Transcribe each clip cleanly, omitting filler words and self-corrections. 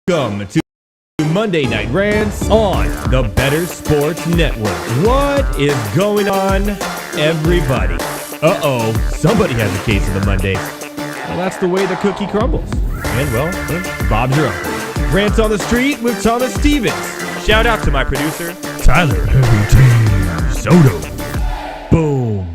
Welcome to Monday Night Rants on the Better Sports Network. What is going on, everybody? Uh-oh, somebody has a case of the Monday. Well, that's the way the cookie crumbles. And, well, Bob's your uncle. Rants on the Street with Thomas Stevens. Shout out to my producer, Tyler Heavy T. Soto. Boom.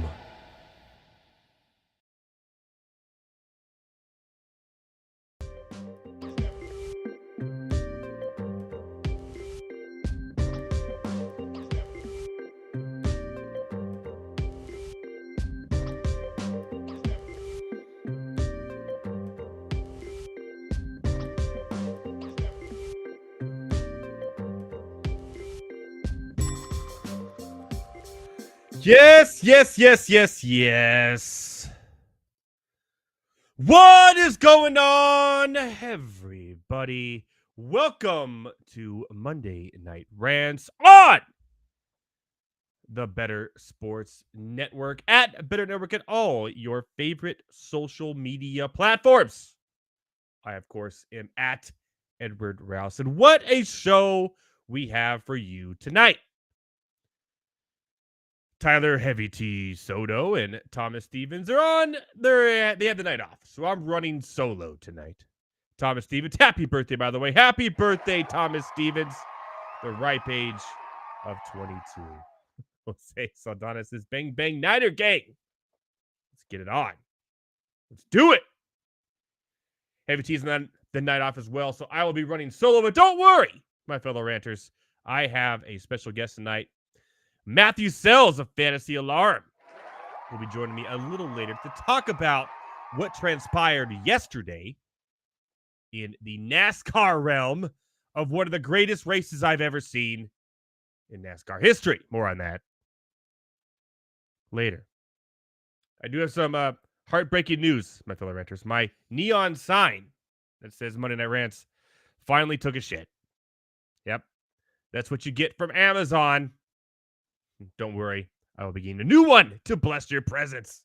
Yes. What is going on, everybody? Welcome to Monday Night Rants on the Better Sports Network at Better Network at all your favorite social media platforms. I, of course, am at Edward Raus. And what a show we have for you tonight. Tyler Heavy T. Soto and Thomas Stevens are on. They have the night off, so I'm running solo tonight. Thomas Stevens, happy birthday, by the way. Happy birthday, Thomas Stevens. The ripe age of 22. Jose Saldana says, bang, bang, Niner gang. Let's get it on. Let's do it. Heavy T's on the night off as well, so I will be running solo, but don't worry, my fellow ranters. I have a special guest tonight. Matthew Selz of Fantasy Alarm will be joining me a little later to talk about what transpired yesterday in the NASCAR realm of one of the greatest races I've ever seen in NASCAR history. More on that later. I do have some heartbreaking news, my fellow ranters. My neon sign that says Monday Night Rants finally took a shit. Yep. That's what you get from Amazon. Don't worry, I will be getting a new one to bless your presence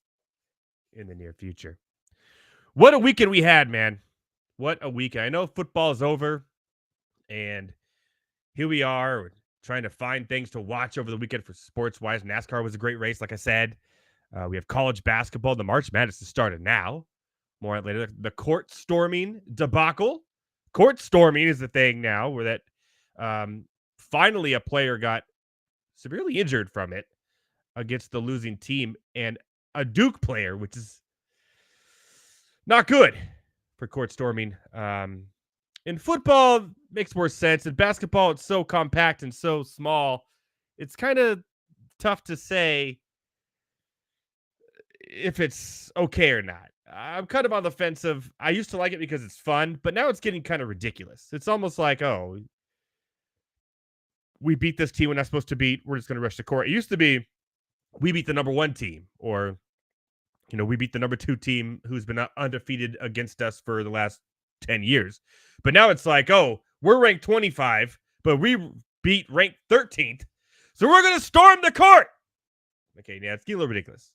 in the near future. What a weekend we had, man. What a weekend. I know football is over, and here we are. We're trying to find things to watch over the weekend for sports-wise. NASCAR was a great race, like I said. We have college basketball. The March Madness has started now. More on it later. The court storming debacle. Court storming is the thing now, where that finally a player got severely injured from it against the losing team, and a Duke player, which is not good for court storming. In football, makes more sense. In basketball, it's so compact and so small. It's kind of tough to say if it's okay or not. I'm kind of on the fence of, I used to like it because it's fun, but now it's getting kind of ridiculous. It's almost like, oh, we beat this team we're not supposed to beat. We're just going to rush the court. It used to be we beat the number one team, or, we beat the number two team who's been undefeated against us for the last 10 years. But now it's like, oh, we're ranked 25, but we beat ranked 13th. So we're going to storm the court. Okay, yeah, it's getting a little ridiculous.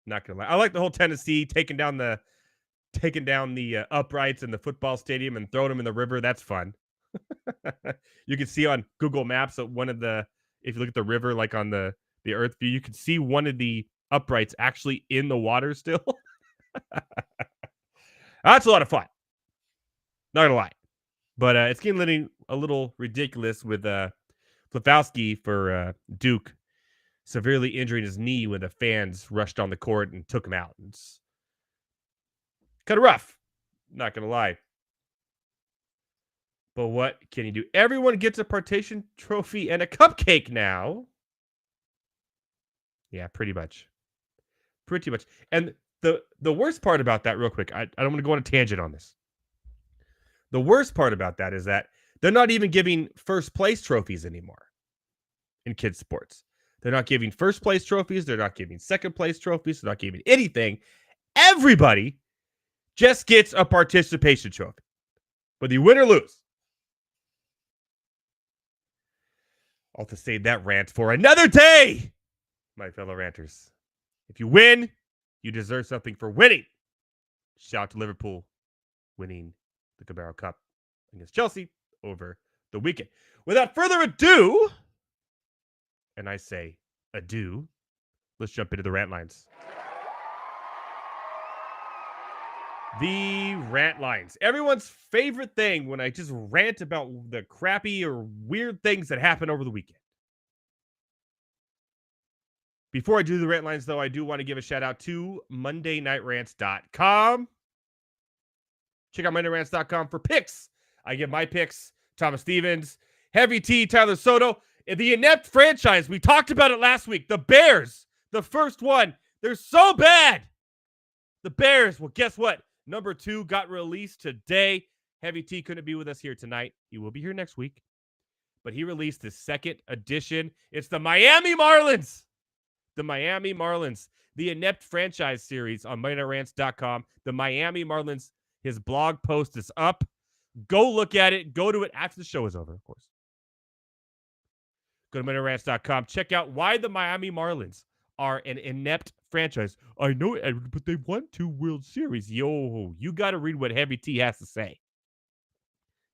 Not going to lie. I like the whole Tennessee taking down the uprights in the football stadium and throwing them in the river. That's fun. You can see on Google Maps that if you look at the river, like on the Earth view, you can see one of the uprights actually in the water still. That's a lot of fun. Not gonna lie, but it's getting a little ridiculous with Flafowski for Duke severely injuring his knee when the fans rushed on the court and took him out. It's kind of rough. Not gonna lie. But what can you do? Everyone gets a participation trophy and a cupcake now. Yeah, pretty much. And the worst part about that, real quick, I don't want to go on a tangent on this. The worst part about that is that they're not even giving first place trophies anymore in kids sports. They're not giving first place trophies. They're not giving second place trophies. They're not giving anything. Everybody just gets a participation trophy, whether you win or lose. I'll have to save that rant for another day, my fellow ranters. If you win, you deserve something for winning. Shout out to Liverpool winning the Carabao Cup against Chelsea over the weekend. Without further ado, and I say adieu, let's jump into the rant lines. The rant lines. Everyone's favorite thing when I just rant about the crappy or weird things that happen over the weekend. Before I do the rant lines, though, I do want to give a shout out to MondayNightRants.com. Check out MondayNightRants.com for picks. I give my picks: Thomas Stevens, Heavy T, Tyler Soto, the Inept Franchise. We talked about it last week. The Bears, the first one. They're so bad. The Bears. Well, guess what? Number 2 got released today. Heavy T couldn't be with us here tonight. He will be here next week. But he released his second edition. It's the Miami Marlins. The Miami Marlins. The Inept Franchise series on MondayNightRants.com. The Miami Marlins. His blog post is up. Go look at it. Go to it after the show is over, of course. Go to MondayNightRants.com. Check out why the Miami Marlins are an inept franchise. I know it, but they won 2 World Series. Yo, you got to read what Heavy T has to say.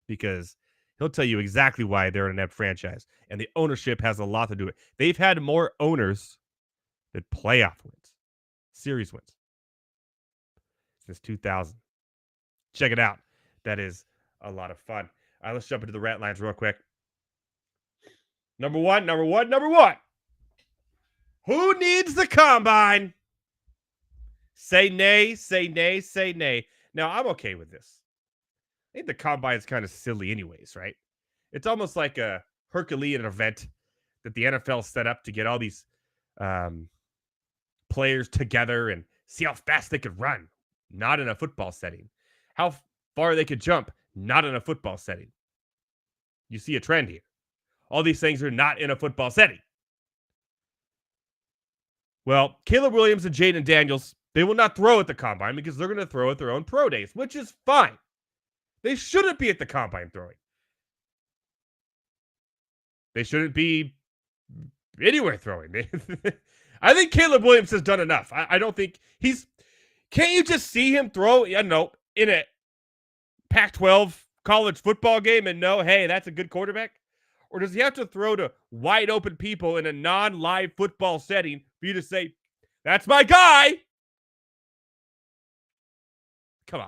Because he'll tell you exactly why they're an inept franchise. And the ownership has a lot to do with it. They've had more owners than playoff wins, series wins, since 2000. Check it out. That is a lot of fun. All right, let's jump into the rant lines real quick. Number one. Who needs the combine? Say nay, say nay, say nay. Now, I'm okay with this. I think the combine is kind of silly anyways, right? It's almost like a Herculean event that the NFL set up to get all these players together and see how fast they could run. Not in a football setting. How far they could jump. Not in a football setting. You see a trend here. All these things are not in a football setting. Well, Caleb Williams and Jaden Daniels, they will not throw at the combine because they're going to throw at their own pro days, which is fine. They shouldn't be at the combine throwing. They shouldn't be anywhere throwing. I think Caleb Williams has done enough. I don't think he's... Can't you just see him throw, in a Pac-12 college football game and know, hey, that's a good quarterback? Or does he have to throw to wide open people in a non-live football setting for you to say, that's my guy? Come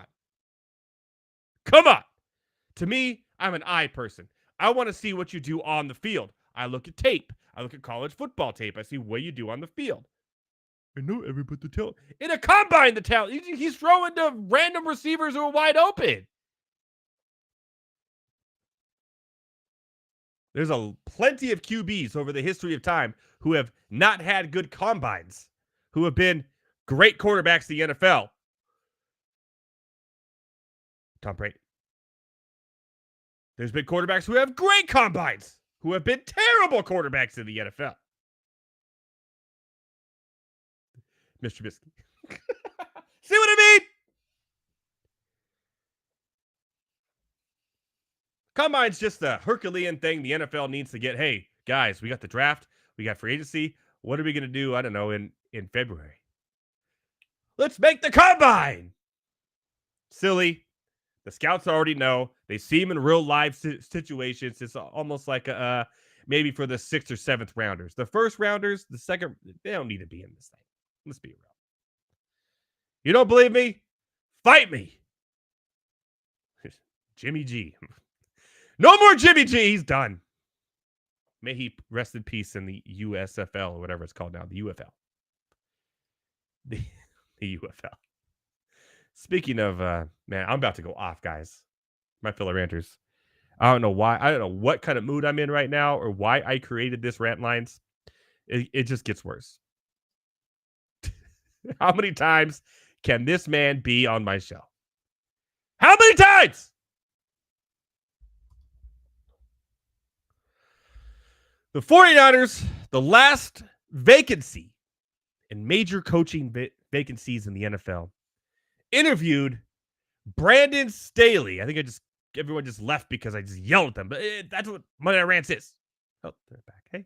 on. To me, I'm an eye person. I want to see what you do on the field. I look at tape. I look at college football tape. I see what you do on the field. I know everybody the talent. In a combine, the talent. He's throwing to random receivers who are wide open. There's plenty of QBs over the history of time who have not had good combines, who have been great quarterbacks in the NFL. Tom Brady. There's been quarterbacks who have great combines, who have been terrible quarterbacks in the NFL. Mr. Trubisky. See what I mean? Combine's just a Herculean thing the NFL needs to get. Hey, guys, we got the draft. We got free agency. What are we going to do, I don't know, in February? Let's make the combine. Silly. The scouts already know. They see him in real live situations. It's almost like maybe for the 6th or 7th rounders. The first rounders, the second, they don't need to be in this thing. Let's be real. You don't believe me? Fight me. Jimmy G. No more Jimmy G. He's done. May he rest in peace in the USFL or whatever it's called now. The UFL. The UFL. Speaking of, man, I'm about to go off, guys. My fellow ranters. I don't know why. I don't know what kind of mood I'm in right now or why I created this rant lines. It just gets worse. How many times can this man be on my show? How many times? The 49ers, the last vacancy in major coaching vacancies in the NFL, interviewed Brandon Staley. I think everyone just left because I just yelled at them. But that's what Monday Night Rants is. Oh, they're back. Hey.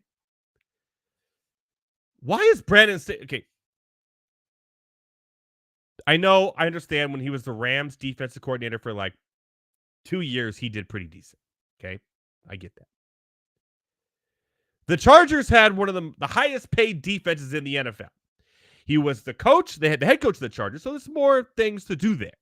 Why is Brandon Staley... Okay. I understand when he was the Rams defensive coordinator for like 2 years, he did pretty decent. Okay? I get that. The Chargers had one of the highest paid defenses in the NFL. He was the coach. They had the head coach of the Chargers, so there's more things to do there.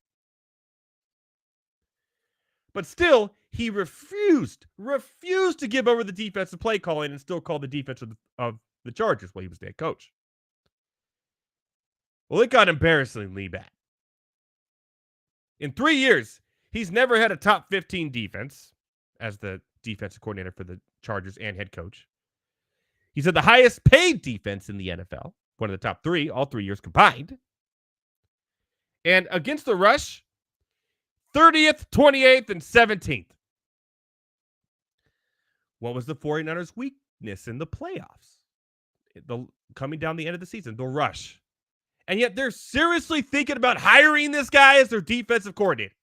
But still, he refused to give over the defensive play calling and still call the defense of the Chargers while he was the head coach. Well, it got embarrassingly bad. In 3 years, he's never had a top 15 defense as the defensive coordinator for the Chargers and head coach. He's had the highest paid defense in the NFL, one of the top 3, all 3 years combined. And against the rush, 30th, 28th, and 17th. What was the 49ers' weakness in the playoffs? Coming down the end of the season, the rush. And yet they're seriously thinking about hiring this guy as their defensive coordinator.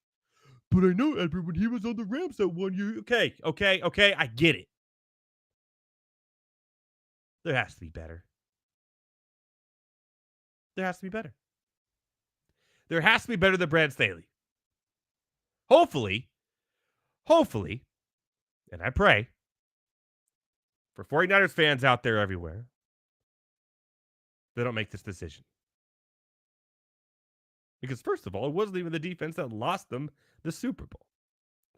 But I know, Edward, when he was on the Rams that 1 year. Okay, I get it. There has to be better. There has to be better. There has to be better than Brad Staley. Hopefully, and I pray, for 49ers fans out there everywhere, they don't make this decision. Because first of all, it wasn't even the defense that lost them the Super Bowl.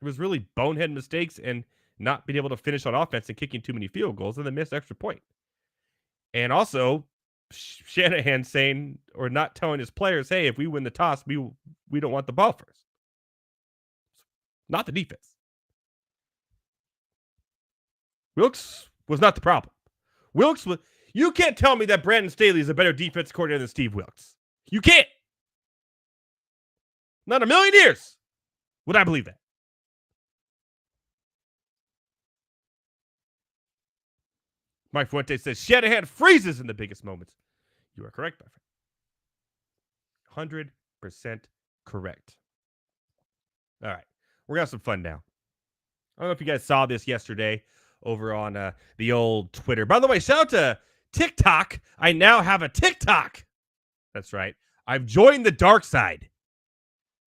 It was really bonehead mistakes and not being able to finish on offense and kicking too many field goals and the missed extra point. And also, Shanahan saying or not telling his players, hey, if we win the toss, we don't want the ball first. Not the defense. Wilkes was not the problem. You can't tell me that Brandon Staley is a better defense coordinator than Steve Wilkes. You can't. Not a million years would I believe that. Mike Fuente says Shanahan freezes in the biggest moments. You are correct, my friend. 100% correct. All right. We're going to have some fun now. I don't know if you guys saw this yesterday over on the old Twitter. By the way, shout out to TikTok. I now have a TikTok. That's right. I've joined the dark side.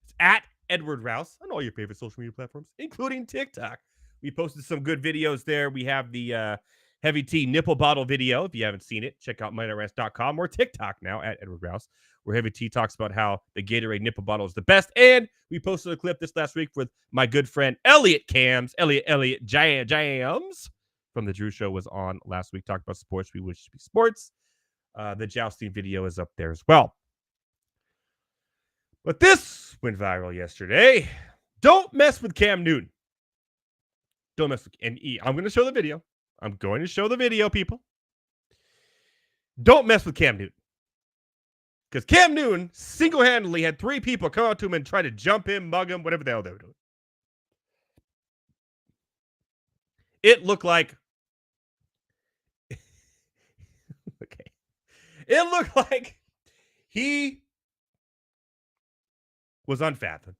It's at Edward Raus on all your favorite social media platforms, including TikTok. We posted some good videos there. We have the Heavy Tea nipple bottle video. If you haven't seen it, check out MindRants.com or TikTok now at Edward Raus, where Heavy Tea talks about how the Gatorade nipple bottle is the best. And we posted a clip this last week with my good friend Elliot Jams from the Drew Show was on last week. Talked about sports we wish to be sports. The jousting video is up there as well. But this went viral yesterday. Don't mess with Cam Newton. Don't mess with I'm going to show the video. I'm going to show the video, people. Don't mess with Cam Newton. Because Cam Newton single-handedly had 3 people come out to him and try to jump him, mug him, whatever the hell they were doing. It looked like... okay. It looked like he was unfathomed.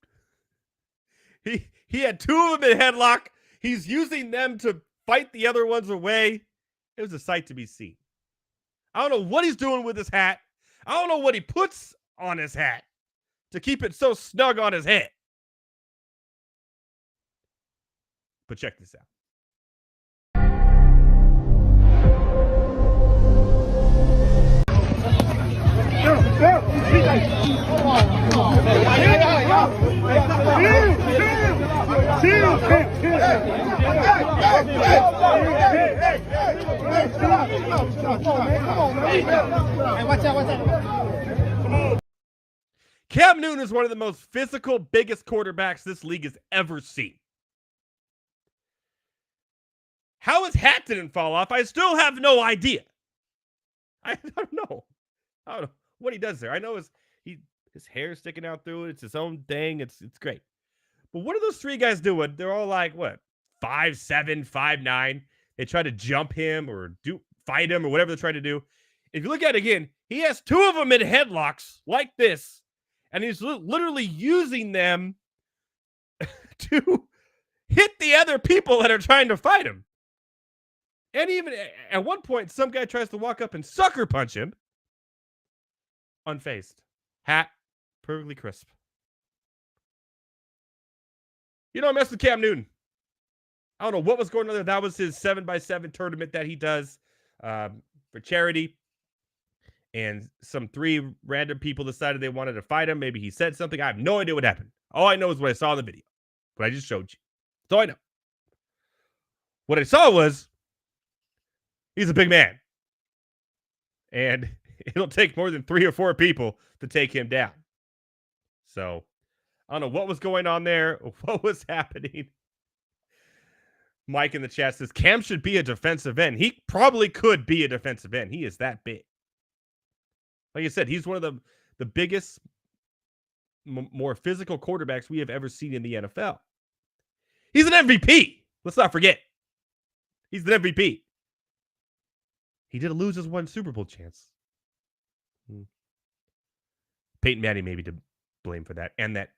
He had 2 of them in headlock. He's using them to fight the other ones away. It was a sight to be seen. I don't know what he's doing with his hat. I don't know what he puts on his hat to keep it so snug on his head. But check this out. Cam Newton is one of the most physical, biggest quarterbacks this league has ever seen. How his hat didn't fall off, I still have no idea. I don't know what he does there. I know his hair sticking out through it. It's his own thing. It's great. But what are those 3 guys doing? They're all like, what, 5'7", 5'9". They try to jump him or fight him or whatever they're trying to do. If you look at it again, he has 2 of them in headlocks like this, and he's literally using them to hit the other people that are trying to fight him. And even at one point, some guy tries to walk up and sucker punch him. Unfazed. Hat perfectly crisp. You don't mess with Cam Newton. I don't know what was going on there. That was his 7x7 tournament that he does for charity. And some 3 random people decided they wanted to fight him. Maybe he said something. I have no idea what happened. All I know is what I saw in the video. What I just showed you. That's all I know. What I saw was he's a big man. And it'll take more than 3 or 4 people to take him down. So, I don't know what was going on there, what was happening. Mike in the chat says, Cam should be a defensive end. He probably could be a defensive end. He is that big. Like I said, he's one of the biggest, more physical quarterbacks we have ever seen in the NFL. He's an MVP. Let's not forget. He's an MVP. He did lose his 1 Super Bowl chance. Peyton Manning maybe to blame for that, and that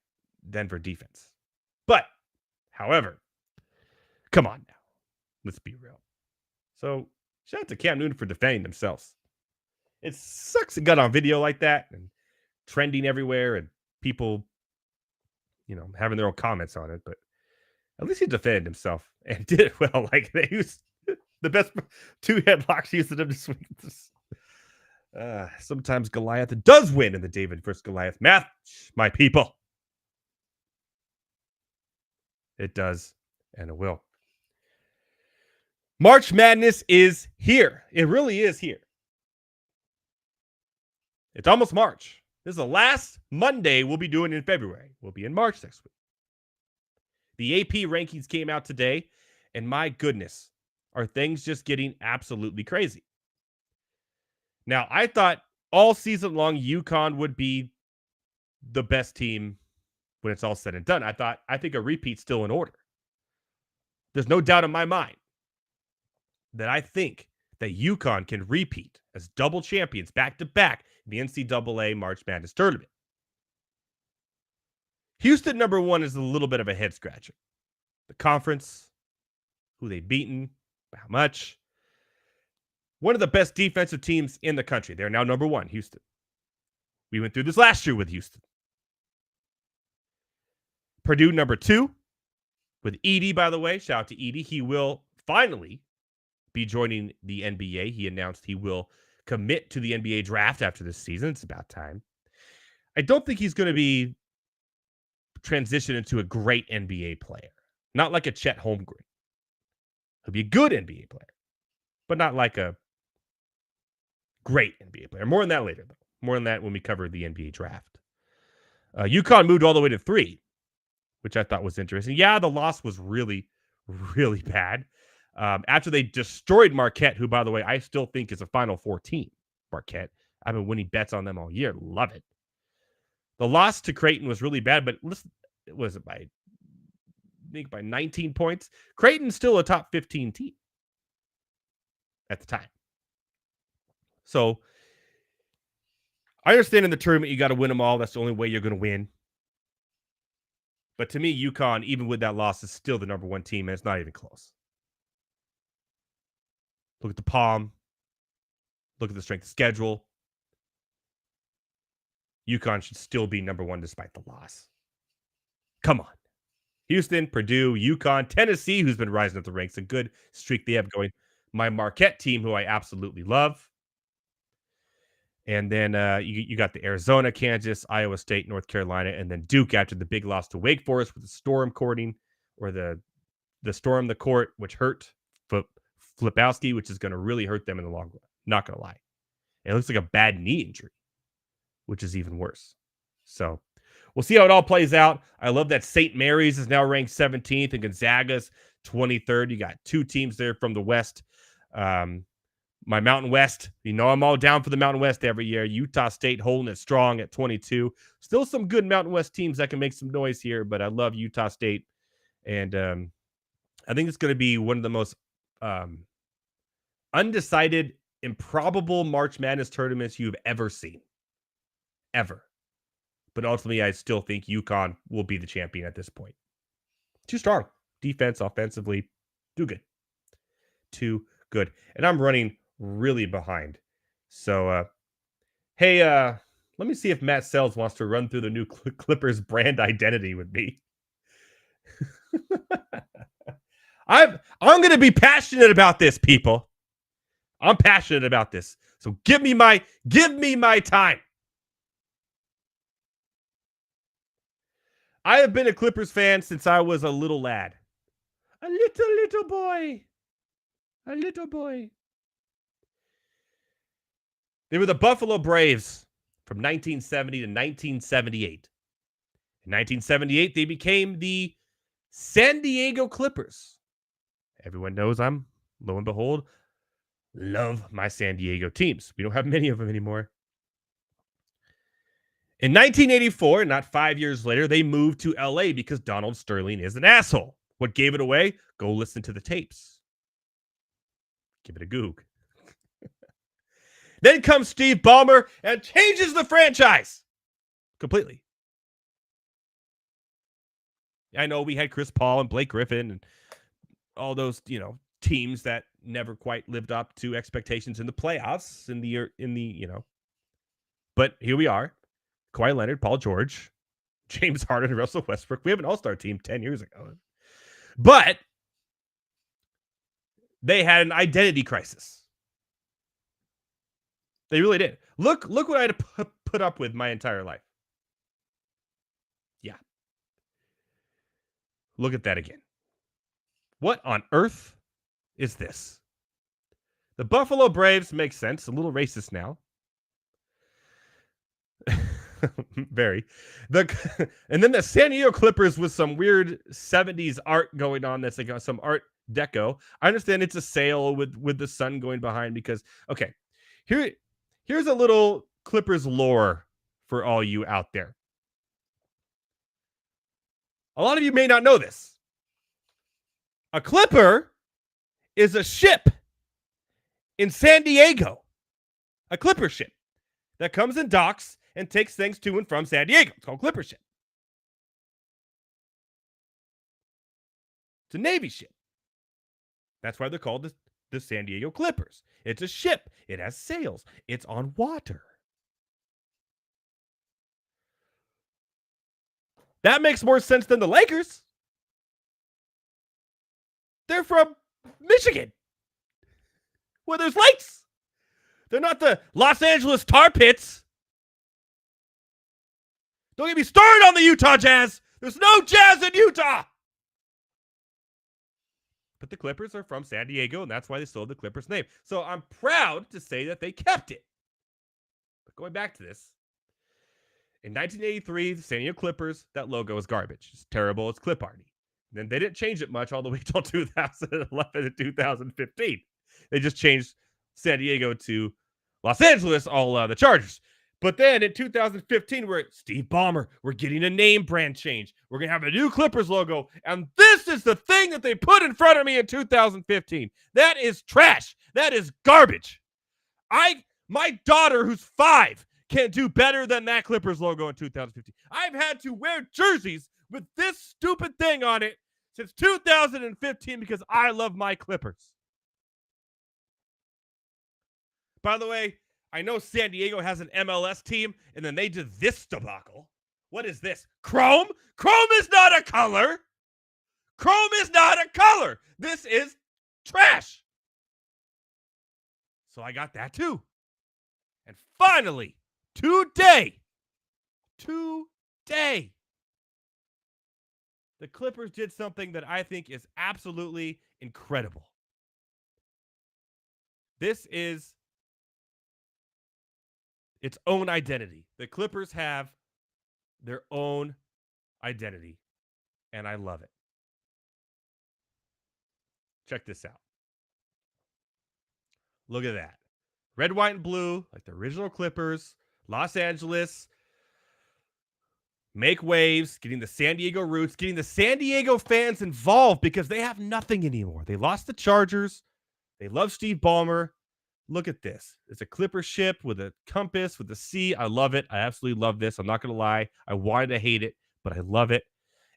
Denver defense. But, however, come on now. Let's be real. So, shout out to Cam Newton for defending themselves. It sucks it got on video like that and trending everywhere and people, having their own comments on it. But at least he defended himself and did it well. Like, he was the best 2 headlocks using him this week. Sometimes Goliath does win in the David versus Goliath match, my people. It does, and it will. March Madness is here. It really is here. It's almost March. This is the last Monday we'll be doing in February. We'll be in March next week. The AP rankings came out today, and my goodness, are things just getting absolutely crazy. Now, I thought all season long UConn would be the best team when it's all said and done. I think a repeat's still in order. There's no doubt in my mind that I think that UConn can repeat as double champions back-to-back in the NCAA March Madness tournament. Houston, number 1, is a little bit of a head-scratcher. The conference, who they've beaten, how much. One of the best defensive teams in the country. They're now number 1, Houston. We went through this last year with Houston. Purdue, number 2, with Edey, by the way. Shout out to Edey. He will finally be joining the NBA. He announced he will commit to the NBA draft after this season. It's about time. I don't think he's going to be transitioned into a great NBA player. Not like a Chet Holmgren. He'll be a good NBA player, but not like a great NBA player. More on that later, though. More on that when we cover the NBA draft. UConn moved all the way to 3, which I thought was interesting. Yeah, the loss was really, really bad. After they destroyed Marquette, who, by the way, I still think is a Final Four team. Marquette. I've been winning bets on them all year. Love it. The loss to Creighton was really bad, but listen, was it by 19 points? Creighton's still a top 15 team at the time. So I understand in the tournament you got to win them all. That's the only way you're going to win. But to me, UConn, even with that loss, is still the number 1 team, and it's not even close. Look at the palm. Look at the strength of schedule. UConn should still be number 1 despite the loss. Come on. Houston, Purdue, UConn, Tennessee, who's been rising up the ranks. A good streak they have going. My Marquette team, who I absolutely love. And then you got the Arizona, Kansas, Iowa State, North Carolina, and then Duke after the big loss to Wake Forest with the storm courting, or the storm the court, which hurt Flipowski, which is going to really hurt them in the long run. Not going to lie. It looks like a bad knee injury, which is even worse. So we'll see how it all plays out. I love that St. Mary's is now ranked 17th and Gonzaga's 23rd. You got 2 teams there from the West. My Mountain West, I'm all down for the Mountain West every year. Utah State holding it strong at 22. Still some good Mountain West teams that can make some noise here, but I love Utah State. And I think it's going to be one of the most undecided, improbable March Madness tournaments you've ever seen. Ever. But ultimately, I still think UConn will be the champion at this point. Too strong. Defense, offensively, too good. Too good. And I'm running really behind. So, hey, let me see if Matt Selz wants to run through the new Clippers brand identity with me. I'm going to be passionate about this, people. I'm passionate about this. So give me my time. I have been a Clippers fan since I was a little lad. A little boy. A little boy. They were the Buffalo Braves from 1970 to 1978. In 1978, they became the San Diego Clippers. Everyone knows I'm, lo and behold, love my San Diego teams. We don't have many of them anymore. In 1984, not 5 years later, they moved to LA because Donald Sterling is an asshole. What gave it away? Go listen to the tapes. Give it a goog. Then comes Steve Ballmer and changes the franchise completely. I know we had Chris Paul and Blake Griffin and all those, teams that never quite lived up to expectations in the playoffs but here we are. Kawhi Leonard, Paul George, James Harden, and Russell Westbrook. We have an all-star team 10 years ago. But they had an identity crisis. They really did. Look what I had to put up with my entire life. Yeah. Look at that again. What on earth is this? The Buffalo Braves make sense. A little racist now. Very. And then the San Diego Clippers with some weird 70s art going on that's like some art deco. I understand it's a sail with the sun going behind because, okay, here's a little Clippers lore for all you out there. A lot of you may not know this. A Clipper is a ship in San Diego. A Clipper ship that comes and docks and takes things to and from San Diego. It's called Clipper ship. It's a Navy ship. That's why they're called the San Diego Clippers. It's a ship. It has sails. It's on water. That makes more sense than the Lakers. They're from Michigan, where there's lakes. They're not the Los Angeles Tar Pits. Don't get me started on the Utah Jazz. There's no Jazz in Utah. But the Clippers are from San Diego, and that's why they stole the Clippers name. So I'm proud to say that they kept it. But going back to this, in 1983, the San Diego Clippers, that logo is garbage. It's terrible. It's clip arty. Then they didn't change it much all the way till 2011 and 2015. They just changed San Diego to Los Angeles, all the Chargers. But then in 2015, we're at Steve Ballmer. We're getting a name brand change. We're going to have a new Clippers logo. And this is the thing that they put in front of me in 2015. That is trash. That is garbage. My daughter, who's 5, can't do better than that Clippers logo in 2015. I've had to wear jerseys with this stupid thing on it since 2015 because I love my Clippers. By the way, I know San Diego has an MLS team, and then they did this debacle. What is this? Chrome? Chrome is not a color. Chrome is not a color. This is trash. So I got that too. And finally, today, the Clippers did something that I think is absolutely incredible. This is its own identity. The Clippers have their own identity, and I love it. Check this out. Look at that. Red, white, and blue, like the original Clippers, Los Angeles, make waves, getting the San Diego roots, getting the San Diego fans involved because they have nothing anymore. They lost the Chargers. They love Steve Ballmer. Look at this. It's a Clipper ship with a compass, with a sea. I love it. I absolutely love this. I'm not going to lie. I wanted to hate it, but I love it.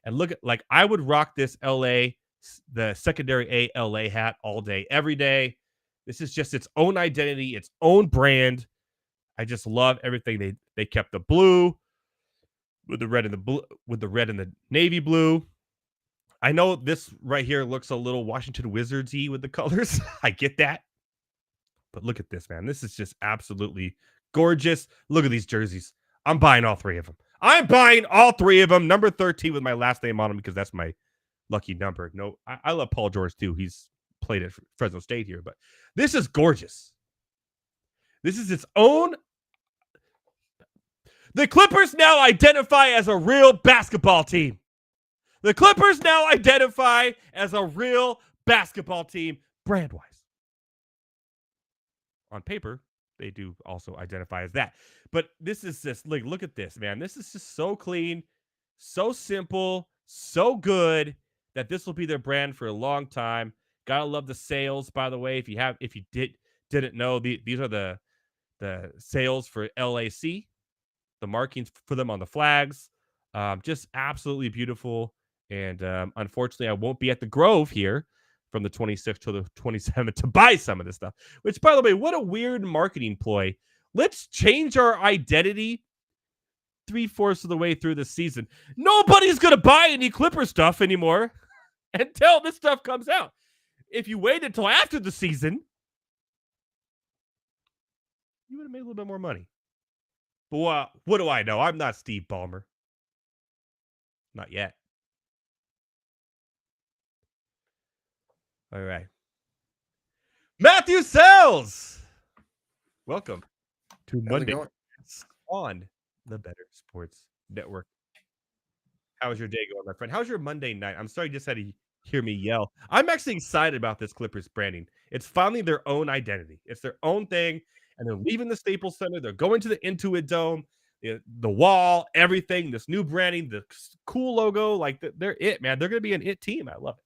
And look at, like, I would rock this LA, the secondary A LA hat all day, every day. This is just its own identity, its own brand. I just love everything. They kept the blue with the red and the blue, with the red and the navy blue. I know this right here looks a little Washington Wizards-y with the colors. I get that. But look at this, man. This is just absolutely gorgeous. Look at these jerseys. I'm buying all 3 of them. I'm buying all 3 of them. Number 13 with my last name on them because that's my lucky number. No, I love Paul George too. He's played at Fresno State here, but this is gorgeous. This is its own. The Clippers now identify as a real basketball team. The Clippers now identify as a real basketball team brand-wise. On paper, they do also identify as that. But this is just, like, look at this, man. This is just so clean, so simple, so good that this will be their brand for a long time. Gotta love the sails, by the way. If you didn't know, these are the sails for LAC, the markings for them on the flags. Just absolutely beautiful. And unfortunately, I won't be at the Grove here from the 26th to the 27th to buy some of this stuff. Which, by the way, what a weird marketing ploy. Let's change our identity 3/4 of the way through the season. Nobody's going to buy any Clipper stuff anymore until this stuff comes out. If you wait until after the season, you would have made a little bit more money. But what do I know? I'm not Steve Ballmer. Not yet. All right. Matthew Selz! Welcome to Monday on the Better Sports Network. How's your day going, my friend? How's your Monday night? I'm sorry you just had to hear me yell. I'm actually excited about this Clippers branding. It's finally their own identity. It's their own thing, and they're leaving the Staples Center. They're going to the Intuit Dome, the wall, everything, this new branding, the cool logo. Like, they're it, man. They're going to be an it team. I love it.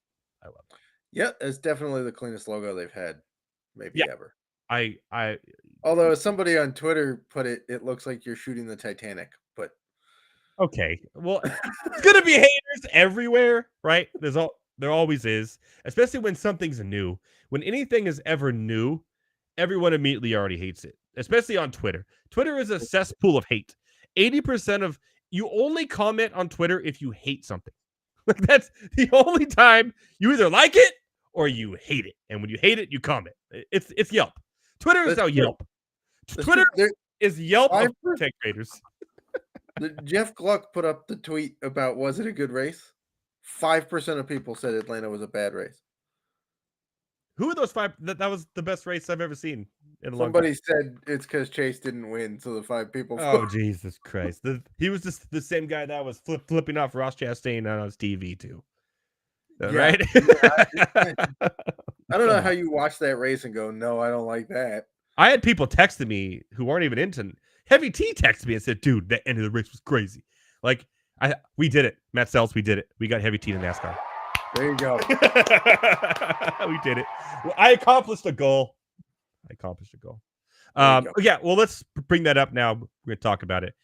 Yeah, it's definitely the cleanest logo they've had, maybe ever. Although somebody on Twitter put it looks like you're shooting the Titanic, but okay. Well, it's gonna be haters everywhere, right? There always is, especially when something's new. When anything is ever new, everyone immediately already hates it, especially on Twitter. Twitter is a cesspool of hate. 80% of you only comment on Twitter if you hate something. Like, that's the only time you either like it or you hate it. And when you hate it, you comment. It's Yelp. Twitter is now Yelp. Twitter is Yelp of tech creators. Jeff Gluck put up the tweet about, was it a good race? 5% of people said Atlanta was a bad race. Who are those 5? That was the best race I've ever seen in a long time. Somebody said it's because Chase didn't win, so the 5 people. Oh, Jesus Christ. He was just the same guy that was flipping off Ross Chastain on his TV, too. Right? Yeah, I don't know how you watch that race and go, no, I don't like that. I had people texting me who weren't even into Heavy T texted me and said, dude, the end of the race was crazy. Like, we did it. Matt Selz, we did it. We got Heavy T to NASCAR. There you go. We did it. Well, I accomplished a goal. Yeah, well, let's bring that up now. We're going to talk about it.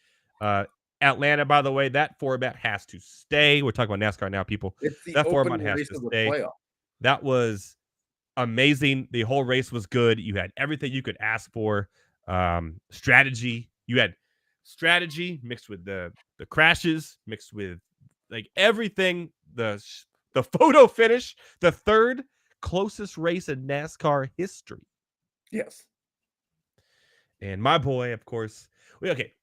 Atlanta, by the way, that format has to stay. We're talking about NASCAR now, people. That format has to stay. That was amazing. The whole race was good. You had everything you could ask for. Strategy. You had strategy mixed with the crashes, mixed with like everything. The photo finish, the third closest race in NASCAR history. Yes. And my boy, of course. Okay.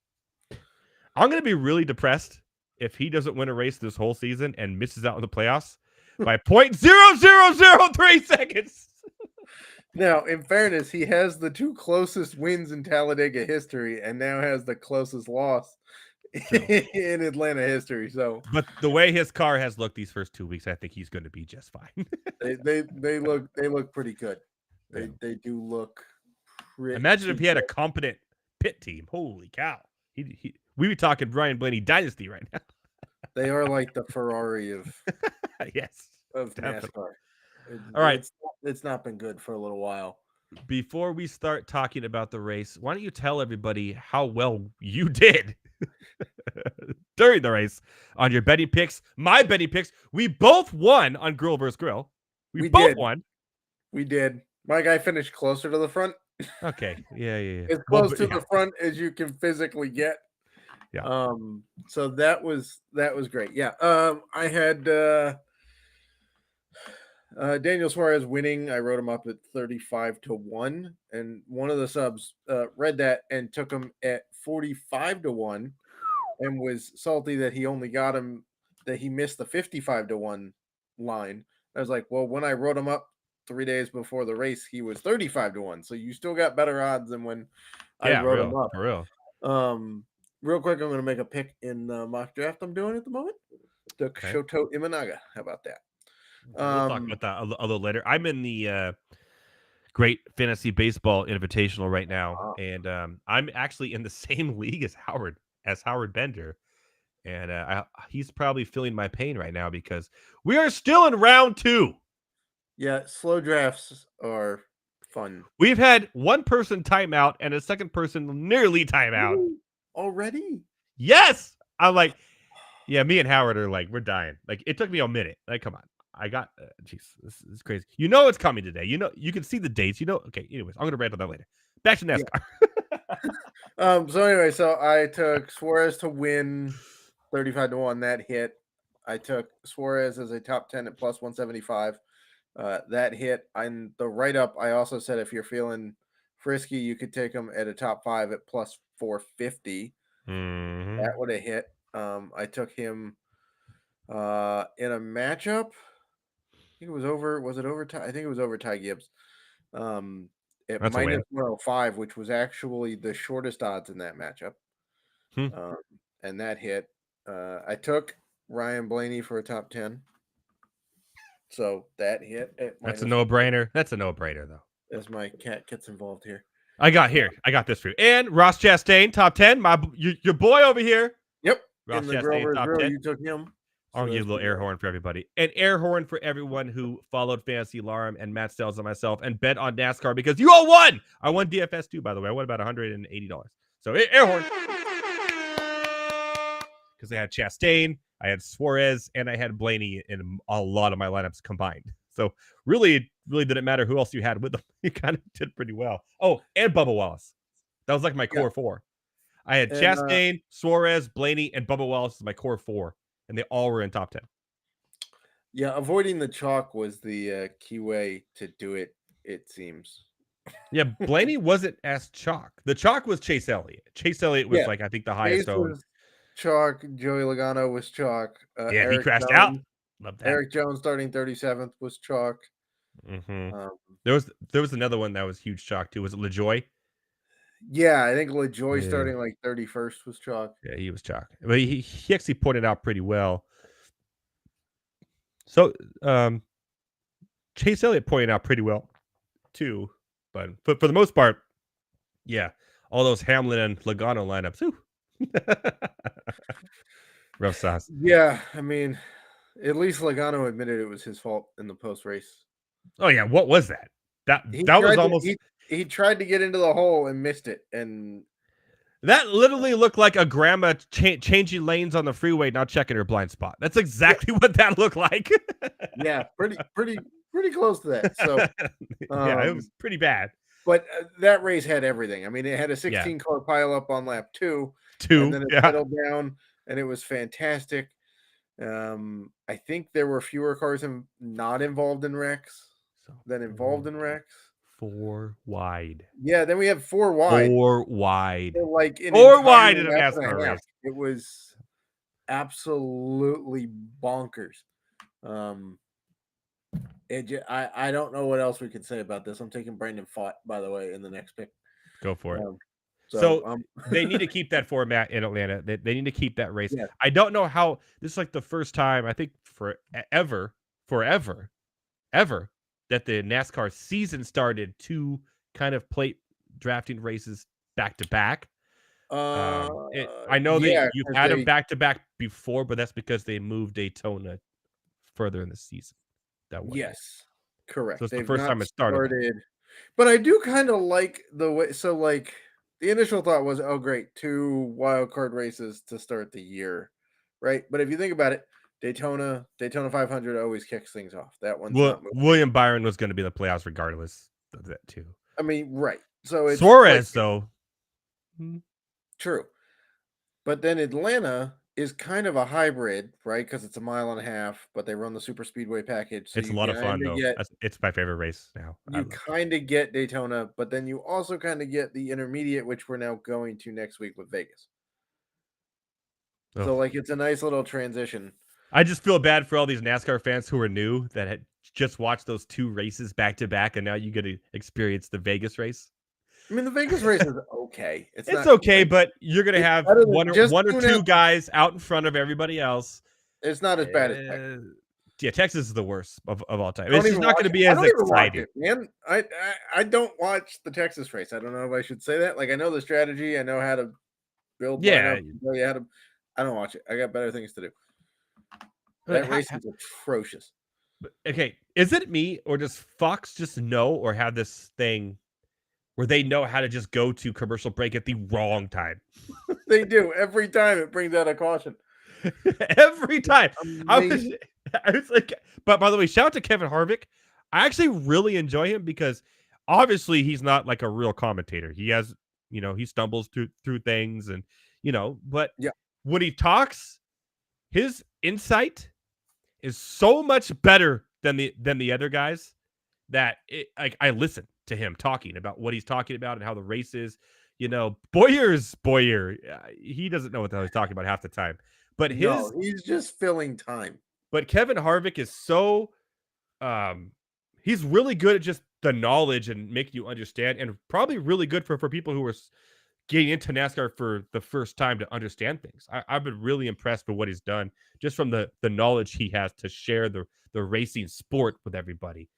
I'm going to be really depressed if he doesn't win a race this whole season and misses out in the playoffs by 0.0003 seconds. Now, in fairness, he has the 2 closest wins in Talladega history and now has the closest loss in Atlanta history. So, but the way his car has looked these first 2 weeks, I think he's going to be just fine. they look pretty good. They do look pretty. Imagine if he had a competent pit team. Holy cow. We be talking Brian Blaney dynasty right now. They are like the Ferrari of yes, of definitely. NASCAR. All right. It's not been good for a little while. Before we start talking about the race, why don't you tell everybody how well you did during the race on your betting picks, my betting picks. We both won on Grill vs. Grill. We both won. We did. My guy finished closer to the front. Okay. Yeah. As close to the front as you can physically get. Yeah. So that was great. Yeah. I had Daniel Suarez winning. I wrote him up at 35-1, and one of the subs read that and took him at 45-1, and was salty that he only got him that he missed the 55-1 line. I was like, well, when I wrote him up 3 days before the race, he was 35-1, so you still got better odds than when I wrote him up. For real. Real quick, I'm going to make a pick in the mock draft I'm doing at the moment. Took Shoto Imanaga. How about that? We'll talk about that a little later. I'm in the Great Fantasy Baseball Invitational right now, and I'm actually in the same league as Howard Bender, and he's probably feeling my pain right now because we are still in round 2. Yeah, slow drafts are fun. We've had one person time out and a second person nearly time out. Already? Yes! I'm like, yeah, me and Howard are like, we're dying. Like, it took me a minute. Like, come on. I got, jeez, this is crazy. You know it's coming today. You know, you can see the dates. You know, okay, anyways, I'm going to rant on that later. Back to NASCAR. Yeah. So I took Suarez to win 35-1. That hit. I took Suarez as a top 10 at plus 175. That hit. On the write-up, I also said if you're feeling frisky, you could take him at a top 5 at plus 450. Mm-hmm. That would have hit. I took him in a matchup. I think it was over. Was it over? I think it was over Ty Gibbs. At That's minus 105, which was actually the shortest odds in that matchup. And that hit. I took Ryan Blaney for a top 10. So that hit. That's a no-brainer. That's a no-brainer, though. As my cat gets involved here. I got this for you. And Ross Chastain, top 10. Your boy over here. Yep. Ross in the Chastain, top 10. You took him. I'll give you a little air horn for everybody. An air horn for everyone who followed Fantasy Alarm and Matt Selz and myself and bet on NASCAR because you all won. I won DFS too, by the way. I won about $180. So air horn. Because I had Chastain, I had Suarez, and I had Blaney in a lot of my lineups combined. So really, it really didn't matter who else you had with them. You kind of did pretty well. Oh, and Bubba Wallace. That was like my core 4. I had Chastain, Suarez, Blaney, and Bubba Wallace as my core 4. And they all were in top 10. Yeah, avoiding the chalk was the key way to do it, it seems. Yeah, Blaney wasn't as chalk. The chalk was Chase Elliott. Chase Elliott was like, I think, the highest owned. Chalk. Joey Logano was chalk. Eric he crashed Jones, out. Love that. Eric Jones starting 37th was chalk. Mm-hmm. There was another one that was huge chalk too. Was it LaJoy? Yeah, I think LaJoy starting like 31st was chalk. Yeah, he was chalk. But he actually pointed out pretty well. So Chase Elliott pointed out pretty well too. But for the most part, yeah, all those Hamlin and Logano lineups. Rough sauce. Yeah, I mean, at least Logano admitted it was his fault in the post race. Oh yeah, what was that? That was almost. He tried to get into the hole and missed it, and that literally looked like a grandma changing lanes on the freeway, not checking her blind spot. That's exactly what that looked like. Yeah, pretty close to that. So yeah, it was pretty bad. But that race had everything. I mean, it had a 16-car pileup on lap 2, and then it settled down, and it was fantastic. I think there were fewer cars not involved in wrecks than involved in wrecks. 4 wide. Yeah, then we have 4 wide. 4 wide. So like 4 wide in a NASCAR race. It was absolutely bonkers. I don't know what else we can say about this. I'm taking Brandon Fott, by the way, in the next pick. Go for it. So they need to keep that format in Atlanta. They need to keep that race. Yeah. I don't know how this is like the first time I think forever that the NASCAR season started 2 kind of plate drafting races back to back. I know that you've had them back to back before, but that's because they moved Daytona further in the season. That way. Yes, correct. So it's the first time it started. But I do kind of like the way. So like the initial thought was, oh great, 2 wild card races to start the year, right? But if you think about it, Daytona 500 always kicks things off. That one's not moving. William Byron was going to be in the playoffs regardless of that too. I mean, right. So it's Suarez though. True. But then Atlanta is kind of a hybrid, right? Because it's a 1.5 miles, but they run the super speedway package. So It's a you lot of fun kind of though. get It's my favorite race now. I you love it. kind of get Daytona, but then you also kind of get the intermediate, which we're now going to next week with Vegas. Ugh. So like it's a nice little transition. I just feel bad for all these NASCAR fans who are new that had just watched those 2 races back to back, and now you get to experience the Vegas race. I mean, the Vegas race is okay. It's It's not okay, great. but you're gonna It's have better than one just or tune 2 out. guys out in front of everybody else. It's not as bad as Texas. Yeah, Texas is the worst of all time. Don't It's just even not watch gonna it. be I as don't even watch exciting. it, man. I don't watch the Texas race. I don't know if I should say that. Like I know the strategy. I know how to build Yeah. lineup. Tell you how to. I don't watch it. I got better things to do. But That race is atrocious. okay, is it me or does Fox just know or have this thing where they know how to just go to commercial break at the wrong time? They do every time. It brings out a caution. Every time. I was Amazing. like, but by the way, shout out to Kevin Harvick. I actually really enjoy him because obviously he's not like a real commentator. He has, he stumbles through things and, but Yeah. when he talks, his insight is so much better than the other guys that I listen to him talking about what he's talking about and how the race is. Boyer's Boyer. He doesn't know what the hell he's talking about half the time. But No, he's just filling time. But Kevin Harvick is so he's really good at just the knowledge and making you understand, and probably really good for people who are getting into NASCAR for the first time to understand things. I've been really impressed with what he's done just from the knowledge he has to share the racing sport with everybody.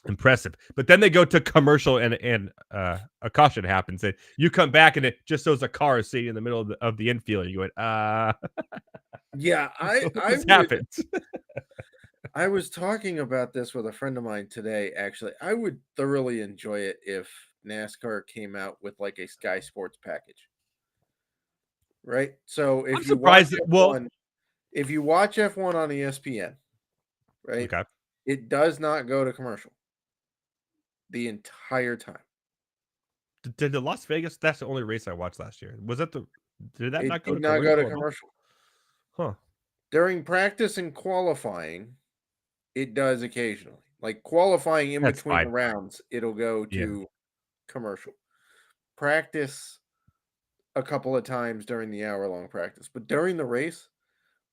Impressive. But then they go to commercial and a caution happens and you come back and it just shows a car sitting in the middle of the infield. You went, Yeah, what happened? I was talking about this with a friend of mine today. Actually, I would thoroughly enjoy it if NASCAR came out with like a Sky Sports package. Right? So I'm if you watch surprised that, F1, if you watch F1 on ESPN, right? okay. It does not go to commercial the entire time. Did the Las Vegas? That's the only race I watched last year. Was that did that It not go did to not commercial? go to at all? commercial. Huh. During practice and qualifying, it does occasionally. Like qualifying in That's between the fine. rounds, it'll go Yeah. to commercial. Practice a couple of times during the hour-long practice, but during the race,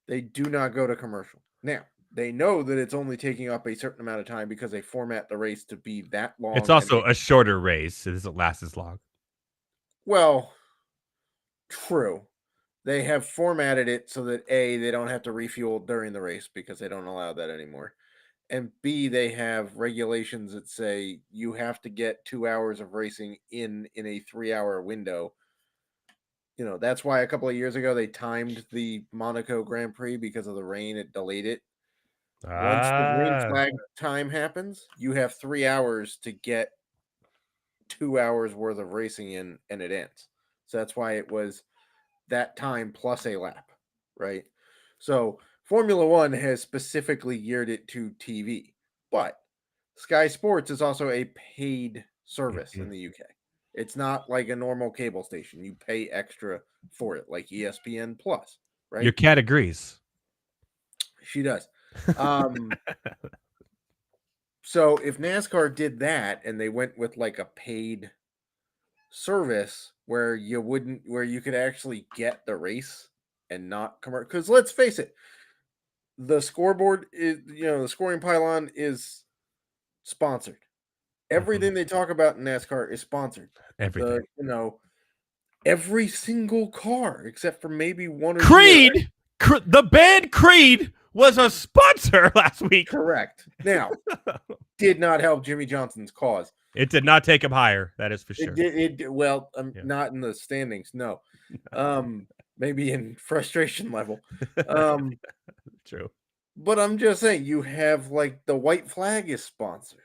they do not go to commercial. Now, they know that it's only taking up a certain amount of time because they format the race to be that long. It's also a shorter race. It doesn't last as long. Well, true. They have formatted it so that A, they don't have to refuel during the race because they don't allow that anymore. And B, they have regulations that say you have to get 2 hours of racing in a 3-hour window. That's why a couple of years ago they timed the Monaco Grand Prix because of the rain. It delayed it. Once the green flag time happens, you have 3 hours to get 2 hours worth of racing in, and it ends. So that's why it was that time plus a lap, right? So Formula One has specifically geared it to TV, but Sky Sports is also a paid service in the UK. It's not like a normal cable station. You pay extra for it, like ESPN Plus, right? Your cat agrees. She does. So if NASCAR did that and they went with like a paid service where you could actually get the race and not commercial, because let's face it, the scoreboard is, the scoring pylon is sponsored. Everything they talk about in NASCAR is sponsored. Everything. Every single car except for maybe one or Creed, the band Creed was a sponsor last week. Correct. Now, did not help Jimmy Johnson's cause. It did not take him higher. That is for sure. Well, not in the standings. No. Maybe in frustration level. True. But I'm just saying, you have like the white flag is sponsored.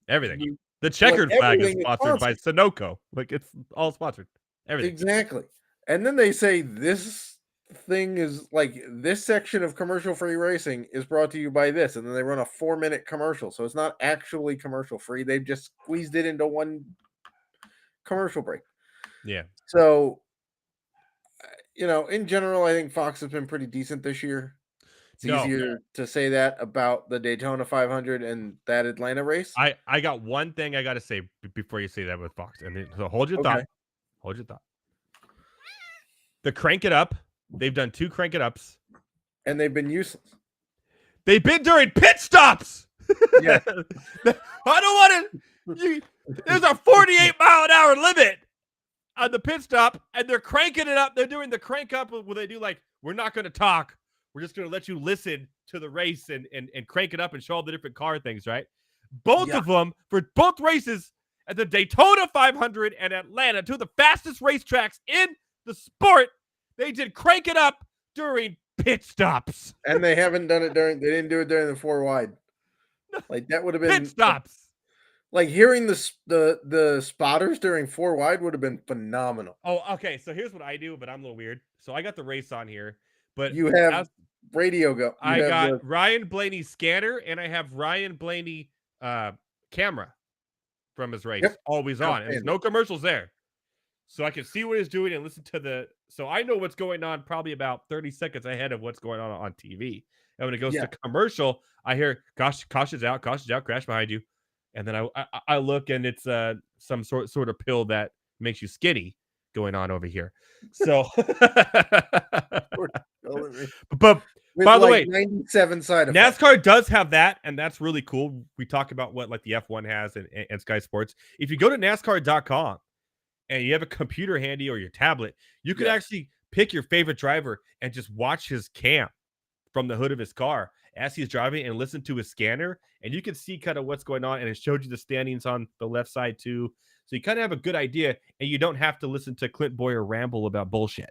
Everything. The checkered flag is sponsored by Sunoco. Like it's all sponsored. Everything. Exactly. And then they say this thing is like this section of commercial-free racing is brought to you by this, and then they run a 4-minute commercial. So it's not actually commercial-free. They've just squeezed it into one commercial break. Yeah. So in general, I think Fox has been pretty decent this year. It's No, easier to say that about the Daytona 500 and that Atlanta race. I got one thing I got to say before you say that with Fox, and then so hold your thought. Okay. Hold your thought. The Crank It Up, they've done 2 Crank It Ups. And they've been useless. They've been during pit stops. Yeah. I don't want to. There's a 48-mile-an-hour limit on the pit stop, and they're cranking it up. They're doing the crank up where they do like, we're not going to talk. We're just going to let you listen to the race and crank it up and show all the different car things, right? Both of them, for both races, at the Daytona 500 and Atlanta, 2 of the fastest racetracks in the sport, they did crank it up during pit stops. And they haven't done it they didn't do it during the 4 wide. Like, that would have been Pit stops. Like, hearing the spotters during 4 wide would have been phenomenal. Oh, okay. So here's what I do, but I'm a little weird. So I got the race on here, but You have radio go. I got Ryan Blaney's scanner, and I have Ryan Blaney camera from his race always on, and there's no commercials there, so I can see what he's doing and listen to so I know what's going on probably about 30 seconds ahead of what's going on TV. And when it goes to commercial, I hear caution's out, crash behind you, and then I look, and it's some sort of pill that makes you skinny going on over here. So, but by the way, 97 side effects. NASCAR does have that, and that's really cool. We talk about what like the F1 has and Sky Sports. If you go to NASCAR.com and you have a computer handy or your tablet, you could actually pick your favorite driver and just watch his cam from the hood of his car as he's driving and listen to his scanner, and you can see kind of what's going on, and it showed you the standings on the left side too. So you kind of have a good idea, and you don't have to listen to Clint Boyer ramble about bullshit.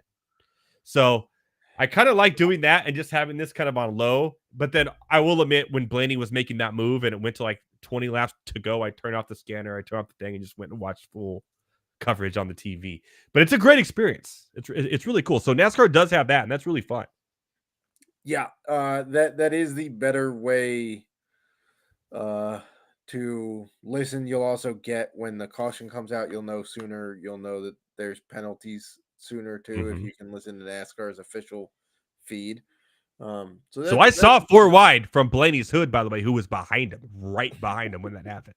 So I kind of like doing that and just having this kind of on low. But then I will admit, when Blaney was making that move and it went to like 20 laps to go, I turned off the scanner, I turned off the thing, and just went and watched full coverage on the TV. But it's a great experience. It's really cool. So NASCAR does have that, and that's really fun. Yeah, that is the better way to listen. You'll also get, when the caution comes out, you'll know sooner. You'll know that there's penalties sooner too if you can listen to NASCAR's official feed. So I saw 4 wide from Blaney's hood, by the way, who was behind him, right behind him when that happened.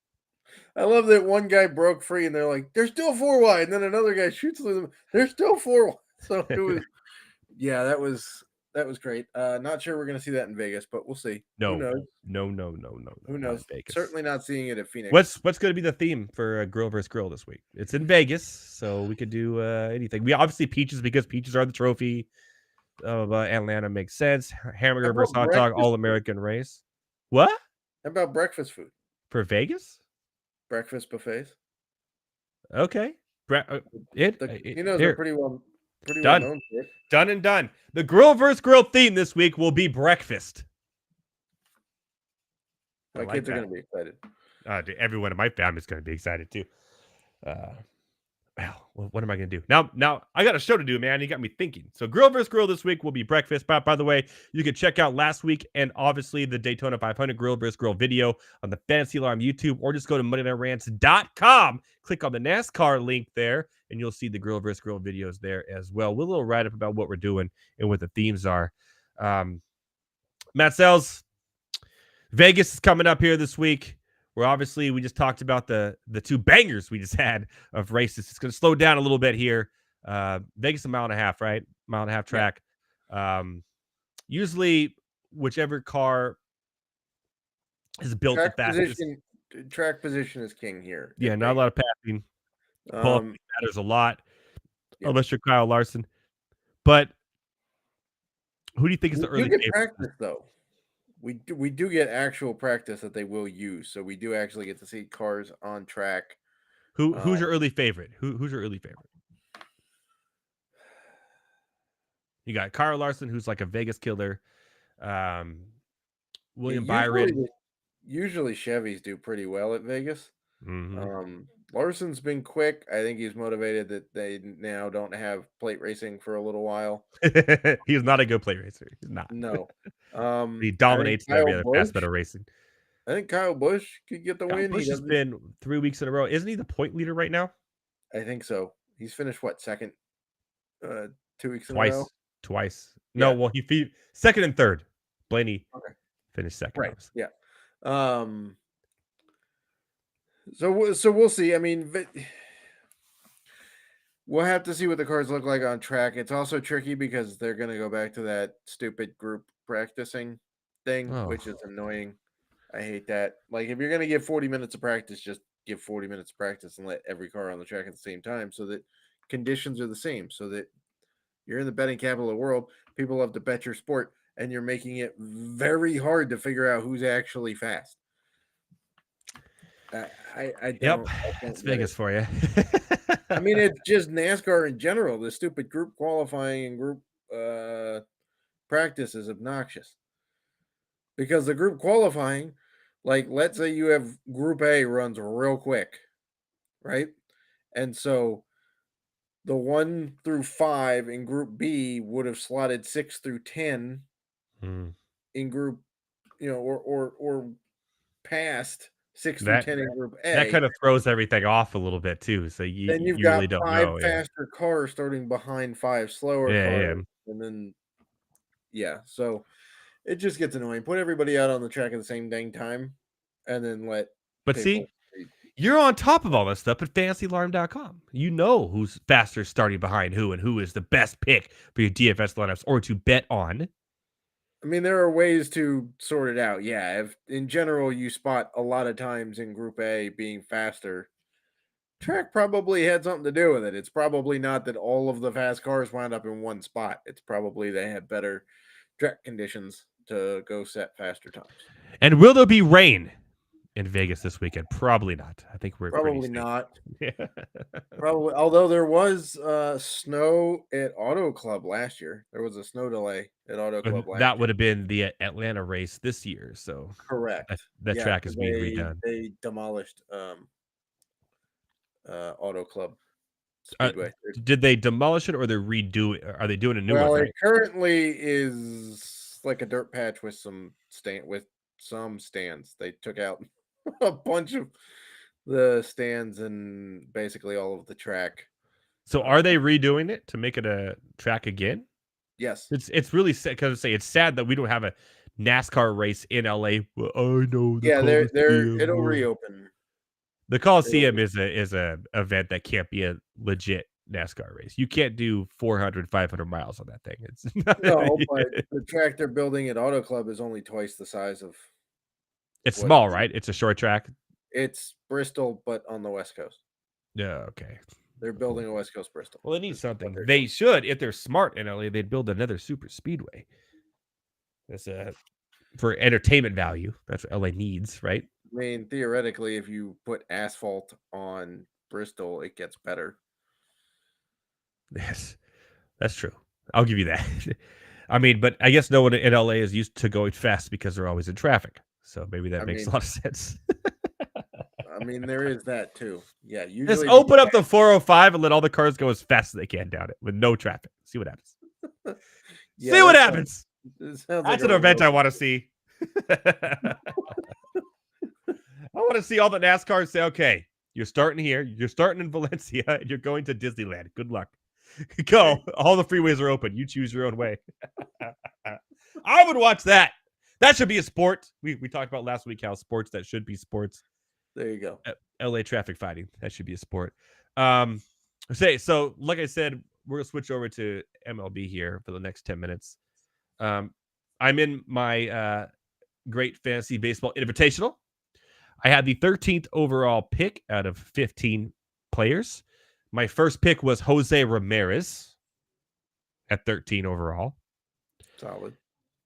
I love that one guy broke free, and they're like, "There's still 4 wide," and then another guy shoots them. There's still 4 wide. So it was, that was great. Not sure we're gonna see that in Vegas, but we'll see. No, who knows? No. Who knows? Certainly not seeing it at Phoenix. What's going to be the theme for Grill vs. Grill this week? It's in Vegas, so we could do anything. We obviously peaches, because peaches are the trophy. Atlanta makes sense. Hamburger versus hot dog, all American race. What? How about breakfast food for Vegas? Breakfast buffets. Okay. They're pretty well done. Known for it. Done and done. The Grill vs. Grill theme this week will be breakfast. My kids are going to be excited. Dude, everyone in my family is going to be excited too. Well, what am I going to do? Now I got a show to do, man. You got me thinking. So Grill vs. Grill this week will be breakfast. By the way, you can check out last week and obviously the Daytona 500 Grill vs. Grill video on the Fantasy Alarm YouTube, or just go to MondayNightRants.com. Click on the NASCAR link there, and you'll see the Grill vs. Grill videos there as well. We'll a little write-up about what we're doing and what the themes are. Matt Selz, Vegas is coming up here this week. Where obviously we just talked about the 2 bangers we just had of races. It's going to slow down a little bit here. Vegas, a 1.5 mile, right? 1.5 mile track. Usually, whichever car is built the fastest. Track position is king here. Yeah, not a lot of passing. Matters a lot, unless you're Kyle Larson. But who do you think is the early favorite? Practice, though. We do get actual practice that they will use, so we do actually get to see cars on track. Who's your early favorite? Who's your early favorite? You got Kyle Larson, who's like a Vegas killer. William Byron. Usually Chevys do pretty well at Vegas. Mm-hmm. Larson's been quick. I think he's motivated that they now don't have plate racing for a little while. He's not a good plate racer. He's not. No. He dominates every other aspect of racing. I think Kyle Busch could get the win. Busch has been 3 weeks in a row. Isn't he the point leader right now? I think so. He's finished second? 2 weeks in a row. Twice. No, Yeah. well, he second and third. Blaney Okay. finished second. Right. Yeah. Um. So we'll see. I mean, we'll have to see what the cars look like on track. It's also tricky because they're going to go back to that stupid group practicing thing, Oh, which is annoying. I hate that. Like, if you're going to give 40 minutes of practice, just give 40 minutes of practice and let every car on the track at the same time so that conditions are the same, so that you're in the betting capital of the world. People love to bet your sport, and you're making it very hard to figure out who's actually fast. I yep. don't That's get Vegas it. for you. I mean, it's just NASCAR in general. The stupid group qualifying and group practice is obnoxious because the group qualifying, like, let's say you have Group A runs real quick, right? And so the 1 through 5 in Group B would have slotted 6 through 10 Hmm. in Group, or past 6 through That 10 in Group that A. kind of throws everything off a little bit too. So you Then you've you really got don't 5 know. Yeah. faster cars starting behind 5 slower Yeah. cars, Yeah. and then yeah, so it just gets annoying. Put everybody out on the track at the same dang time, and then let But see, people. you're on top of all this stuff at fantasyalarm.com. You know who's faster starting behind who and who is the best pick for your DFS lineups or to bet on. I mean, there are ways to sort it out. Yeah, if in general you spot a lot of times in Group A being faster, track probably had something to do with it. It's probably not that all of the fast cars wound up in one spot. It's probably they had better track conditions to go set faster times. And will there be rain in Vegas this weekend? Probably not. I think we're pretty Probably safe. not. Yeah. Probably, although there was snow at Auto Club last year. There was a snow delay at Auto And Club last that year. would have been the Atlanta race this year. So Correct. that Yeah, track is because being they redone. they demolished Auto Club Uh, Speedway. did they demolish it or they're redoing? Are they doing a new one? Well, it Right. currently is like a dirt patch with some stands. They took out a bunch of the stands and basically all of the track. So are they redoing it to make it a track again? Yes. It's really sad because it's sad that we don't have a NASCAR race in LA. Well, I know the Yeah, Coliseum. it'll reopen. The It'll Coliseum re- is a event that can't be a legit NASCAR race. You can't do 400, 500 miles on that thing. It's not, No, but the track they're building at Auto Club is only twice the size of it's what small, right? It's a short track. it's Bristol, but on the West Coast. Yeah, okay. They're building a West Coast Bristol. Well, they need Is what something. they're They doing. should, if they're smart in LA, they'd build another super speedway. That's for entertainment value. That's what LA needs, right? I mean, theoretically, if you put asphalt on Bristol, it gets better. Yes, that's true. I'll give you that. I mean, but I guess no one in LA is used to going fast because they're always in traffic. So maybe that I makes a mean, lot of sense. there is that too. Yeah, Just usually if you open up the 405 and let all the cars go as fast as they can down it with no traffic. See what happens. yeah, See what happens. it sounds like That's a an event real. I want to see. I want to see all the NASCAR say, okay, you're starting here, you're starting in Valencia, and you're going to Disneyland. Good luck. Go. All the freeways are open. You choose your own way. I would watch that. That should be a sport. We talked about last week how sports that should be sports. There you go. LA traffic fighting. That should be a sport. So like I said, we're gonna switch over to MLB here for the next 10 minutes. I'm in my great fantasy baseball invitational. I had the 13th overall pick out of 15 players. My first pick was Jose Ramirez at 13 overall. Solid.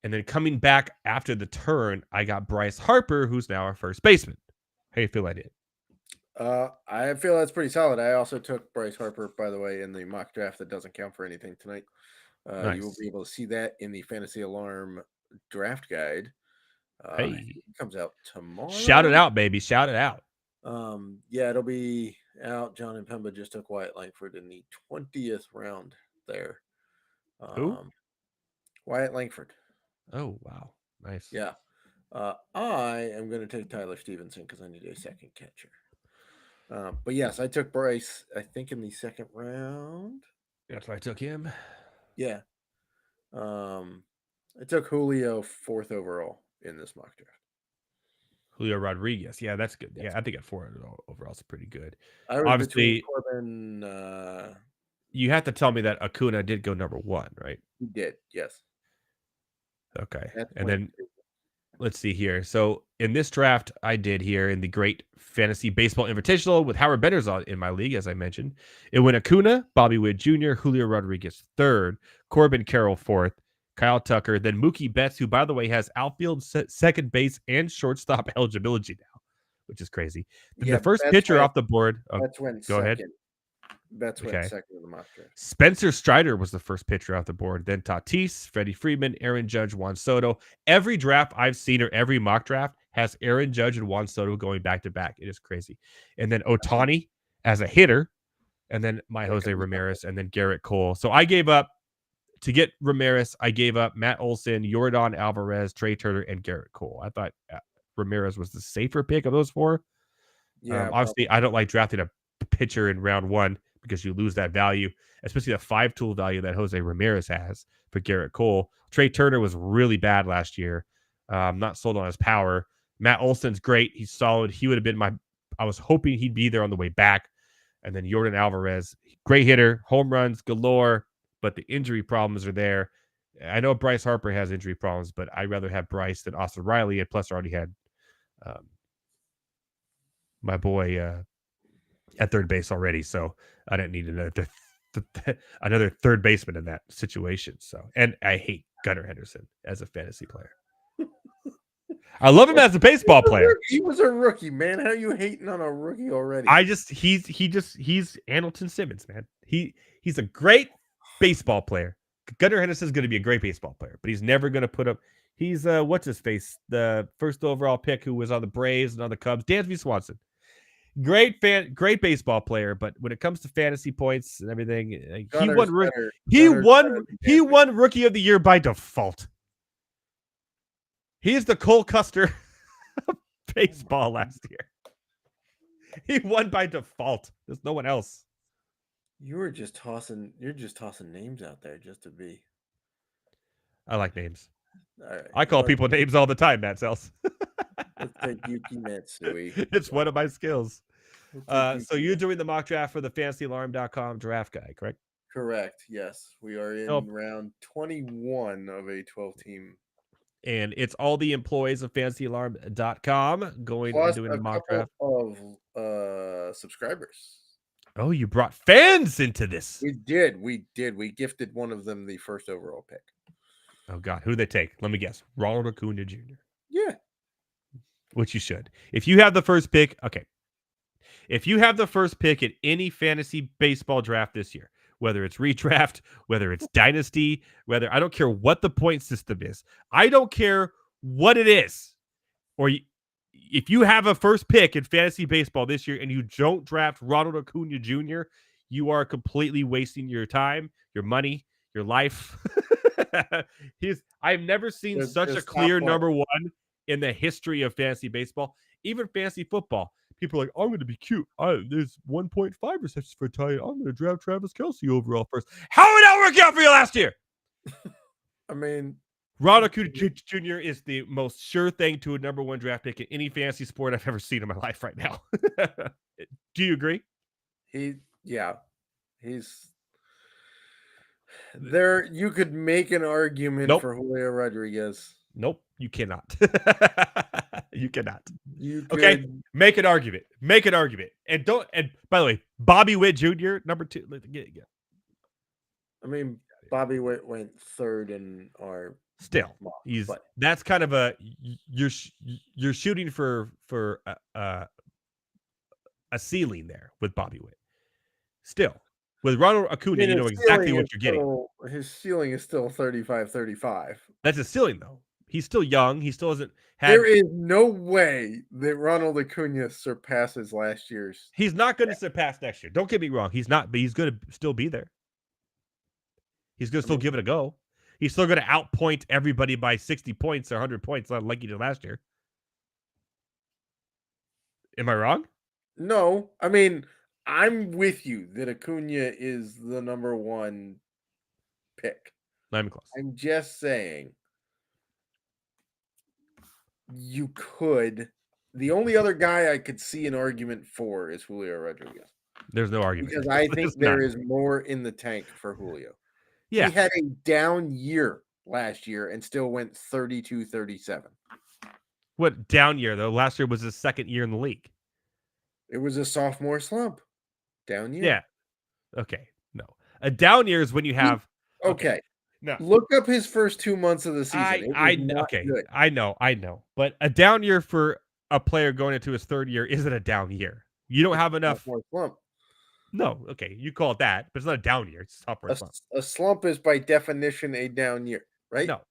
And then coming back after the turn, I got Bryce Harper, who's now our first baseman. How do you feel I did? I feel that's pretty solid. I also took Bryce Harper, by the way, in the mock draft that doesn't count for anything tonight. You will Nice. be able to see that in the Fantasy Alarm draft guide. I think Hey, it comes out shout it tomorrow. out, baby. Shout it out. Yeah, it'll be out. John and Pemba just took Wyatt Langford in the 20th round there. Who? Wyatt Langford. Oh, wow. Nice. Yeah. I am going to take Tyler Stevenson because I need a second catcher. But yes, I took Bryce, I think, in the second round. That's why I took him. Yeah. I took Julio 4th overall in this mock draft. Julio Rodriguez. Yeah, that's good. Yes. Yeah, I think at 400 overall is pretty good. I was between Obviously, Corbin. you have to tell me that Acuna did go number 1, right? He did, yes. Okay. That's And when then let's see here. So in this draft I did here in the Great Fantasy Baseball Invitational with Howard Benner's in my league, as I mentioned, it went Acuna, Bobby Witt Jr., Julio Rodriguez 3rd, Corbin Carroll 4th, Kyle Tucker, then Mookie Betts, who, by the way, has outfield, second base, and shortstop eligibility now, which is crazy. Then yeah, the first pitcher off the board. Betts went Go ahead. second. Betts went Okay. second in the mock draft. Spencer Strider was the first pitcher off the board. Then Tatis, Freddie Freeman, Aaron Judge, Juan Soto. Every draft I've seen or every mock draft has Aaron Judge and Juan Soto going back to back. It is crazy. And then Ohtani as a hitter. And then Jose Ramirez and then Garrett Cole. So I gave up to get Ramirez. I gave up Matt Olson, Yordan Alvarez, Trey Turner, and Garrett Cole. I thought Ramirez was the safer pick of those 4. Yeah, obviously, I don't like drafting a pitcher in round 1 because you lose that value, especially the 5-tool value that Jose Ramirez has for Garrett Cole. Trey Turner was really bad last year. Not sold on his power. Matt Olson's great. He's solid. He would have been I was hoping he'd be there on the way back. And then Yordan Alvarez, great hitter, home runs galore, but the injury problems are there. I know Bryce Harper has injury problems, but I'd rather have Bryce than Austin Riley. And plus, I already had my boy at third base already, so I didn't need another third baseman in that situation. So, and I hate Gunnar Henderson as a fantasy player. I love him as a baseball player. He was a rookie, man. How are you hating on a rookie already? He's Hamilton Simmons, man. He's a great baseball player. Gunnar Henderson is going to be a great baseball player, but he's never going to put up. He's what's his face, the first overall pick who was on the Braves and on the Cubs, Dansby Swanson. Great baseball player, but when it comes to fantasy points and everything, he won Rookie of the Year by default. He is the Cole Custer of baseball last year. He won by default. There's no one else. You're just tossing names out there just to be. I like names. Right. I call people names all the time, Matt Selz. Let's take Yuki Matsui. It's one of my skills. So you're doing the mock draft for the FantasyAlarm.com draft guide, correct? Correct. Yes, we are in round 21 of a 12-team. And it's all the employees of FantasyAlarm.com going and doing the mock draft of subscribers. Oh, you brought fans into this. We did. We gifted one of them the first overall pick. Oh, God. Who'd they take? Let me guess. Ronald Acuna Jr. Yeah. Which you should. If you have the first pick, okay. If you have the first pick at any fantasy baseball draft this year, whether it's redraft, whether it's dynasty, I don't care what the point system is. I don't care what it is. If you have a first pick in fantasy baseball this year and you don't draft Ronald Acuna Jr., you are completely wasting your time, your money, your life. I've never seen such a clear number 1 in the history of fantasy baseball, even fantasy football. People are like, I'm going to be cute. There's 1.5 receptions for a tight end. I'm going to draft Travis Kelce overall first. How did that work out for you last year? I mean, Ronald Acuna Jr. is the most sure thing to a number 1 draft pick in any fantasy sport I've ever seen in my life right now. Do you agree? He's there. You could make an argument for Julio Rodriguez. Nope, you cannot. You cannot. You could. Okay, make an argument. And by the way, Bobby Witt Jr., number 2. I mean, Bobby Witt went 3rd in our that's kind of a you're shooting for a ceiling there with Bobby Witt. Still, with Ronald Acuna, you know exactly what you're getting. His ceiling is still 35-35. That's a ceiling, though. He's still young. He still hasn't had. There is no way that Ronald Acuna surpasses last year's. He's not going to surpass next year. Don't get me wrong. He's not, but he's going to still be there. He's going to still give it a go. He's still going to outpoint everybody by 60 points or 100 points like he did last year. Am I wrong? No. I mean, I'm with you that Acuna is the number 1 pick. Not even close. I'm just saying you could. The only other guy I could see an argument for is Julio Rodriguez. There's no argument. Because I think There's there none. is more in the tank for Julio. Yeah. He had a down year last year and still went 32-37. What down year, though? Last year was his second year in the league. It was a sophomore slump. Down year. Yeah. Okay. No. A down year is when you have. Okay. No. Look up his first 2 months of the season. It was not good. I know. But a down year for a player going into his third year isn't a down year. You don't have enough. Sophomore slump. No. Okay. You call it that, but it's not a down year. It's a sophomore slump. A slump is by definition a down year, right? No.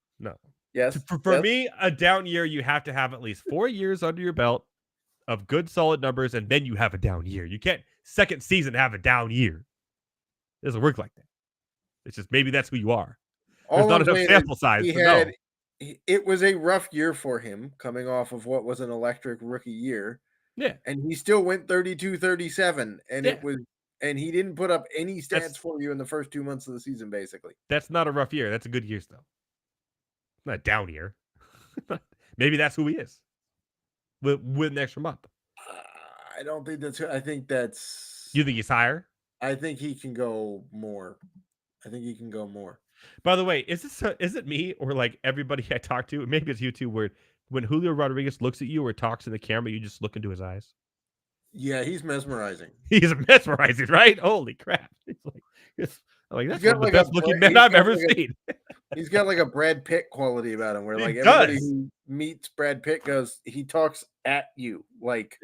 Yes. For me, a down year, you have to have at least 4 years under your belt of good, solid numbers, and then you have a down year. You can't second season have a down year. It doesn't work like that. It's just maybe that's who you are. There's not enough sample size to know. It was a rough year for him coming off of what was an electric rookie year. Yeah. And he still went 32-37. And Yeah. it was, and he didn't put up any stats for you in the first 2 months of the season, basically. That's not a rough year. That's a good year still. Not a down year. Maybe that's who he is. With an extra month. I don't think that's. I think that's. You think he's higher? I think he can go more. By the way, is it me or like everybody I talk to? Maybe it's you too. Where when Julio Rodriguez looks at you or talks in the camera, you just look into his eyes. Yeah, he's mesmerizing. He's mesmerizing, right? Holy crap! It's like that's one of the best looking men I've ever seen. He's got like a Brad Pitt quality about him, where like everybody who meets Brad Pitt goes, he talks at you like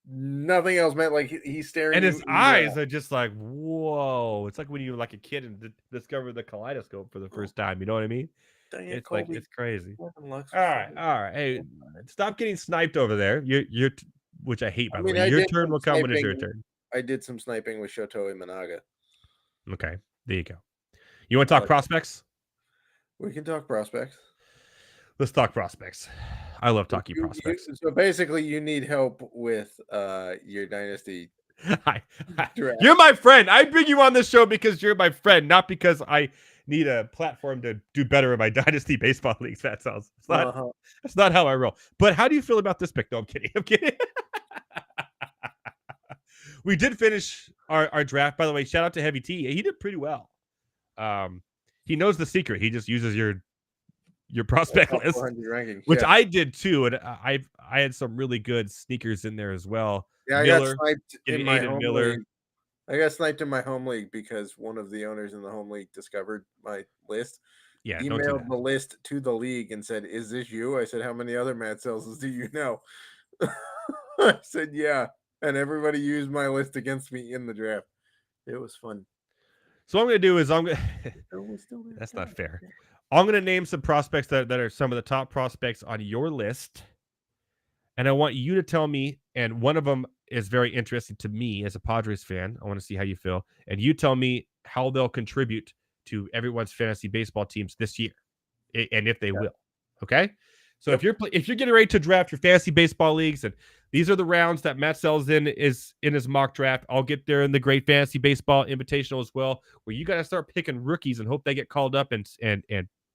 nothing else, man. Like he's staring, and his eyes are just like whoa. It's like when you were like a kid and discovered the kaleidoscope for the first time. You know what I mean? It's Colby. Like it's crazy. All right. Hey, stop getting sniped over there. You're which I hate. By the way, your turn will come when it's your turn. I did some sniping with Shoto Imanaga. Okay, there you go. You want to talk prospects? We can talk prospects. Let's talk prospects. I love talking prospects. So basically, you need help with your dynasty. You're my friend. I bring you on this show because you're my friend, not because I need a platform to do better in my dynasty baseball leagues. That's not how I roll. But how do you feel about this pick? No, I'm kidding. We did finish our draft. By the way, shout out to Heavy T. He did pretty well. He knows the secret. He just uses your prospect list, ranking, which I did too, and I had some really good sneakers in there as well. Yeah, Miller, I got sniped in my home league. I got sniped in my home league because one of the owners in the home league discovered my list. Yeah, emailed the list to the league and said, "Is this you?" I said, "How many other Matt Selzes do you know?" I said, "Yeah," and everybody used my list against me in the draft. It was fun. So what I'm going to do is that's not fair. I'm going to name some prospects that are some of the top prospects on your list. And I want you to tell me, and one of them is very interesting to me as a Padres fan. I want to see how you feel. And you tell me how they'll contribute to everyone's fantasy baseball teams this year. And if they will. Okay? So if you're getting ready to draft your fantasy baseball leagues, and these are the rounds that Matt Sells is in his mock draft, I'll get there in the Great Fantasy Baseball Invitational as well, where you got to start picking rookies and hope they get called up and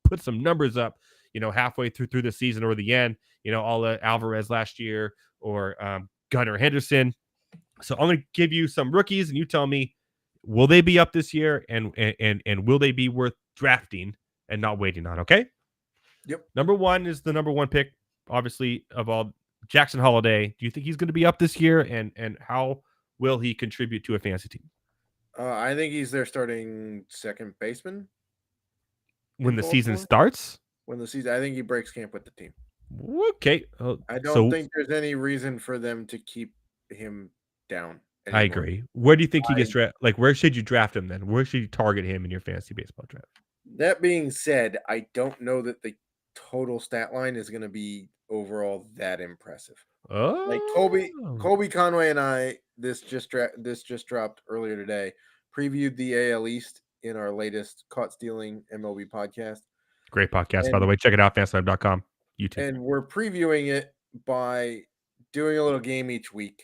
put some numbers up, halfway through the season or the end, all Alvarez last year or Gunnar Henderson. So I'm going to give you some rookies, and you tell me, will they be up this year, and will they be worth drafting and not waiting on? Okay. Yep. Number one is the number one pick, obviously, of all, Jackson Holiday. Do you think he's going to be up this year, and how will he contribute to a fantasy team? I think he's their starting second baseman when the season starts. I think he breaks camp with the team. Okay. I don't think there's any reason for them to keep him down anymore. I agree. Where do you think he gets drafted? Like, where should you draft him then? Where should you target him in your fantasy baseball draft? That being said, I don't know that the total stat line is going to be overall that impressive. Oh, like Colby Conway and I, this just dropped earlier today, previewed the AL East in our latest Caught Stealing MLB podcast. Great podcast, by the way. Check it out, fanslab.com, YouTube. And we're previewing it by doing a little game each week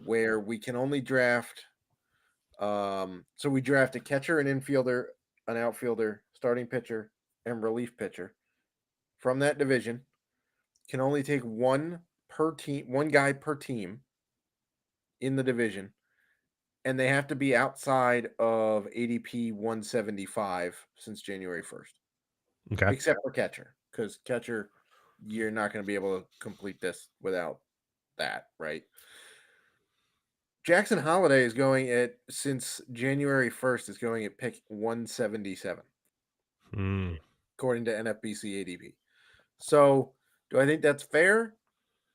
where we can only draft. So we draft a catcher, an infielder, an outfielder, starting pitcher and relief pitcher from that division, can only take one guy per team in the division, and they have to be outside of ADP 175 since January 1st, Okay. except for catcher, because catcher, you're not going to be able to complete this without that, right? Jackson Holiday is going at, since January 1st, is going at pick 177, according to NFBC ADP. So, do I think that's fair?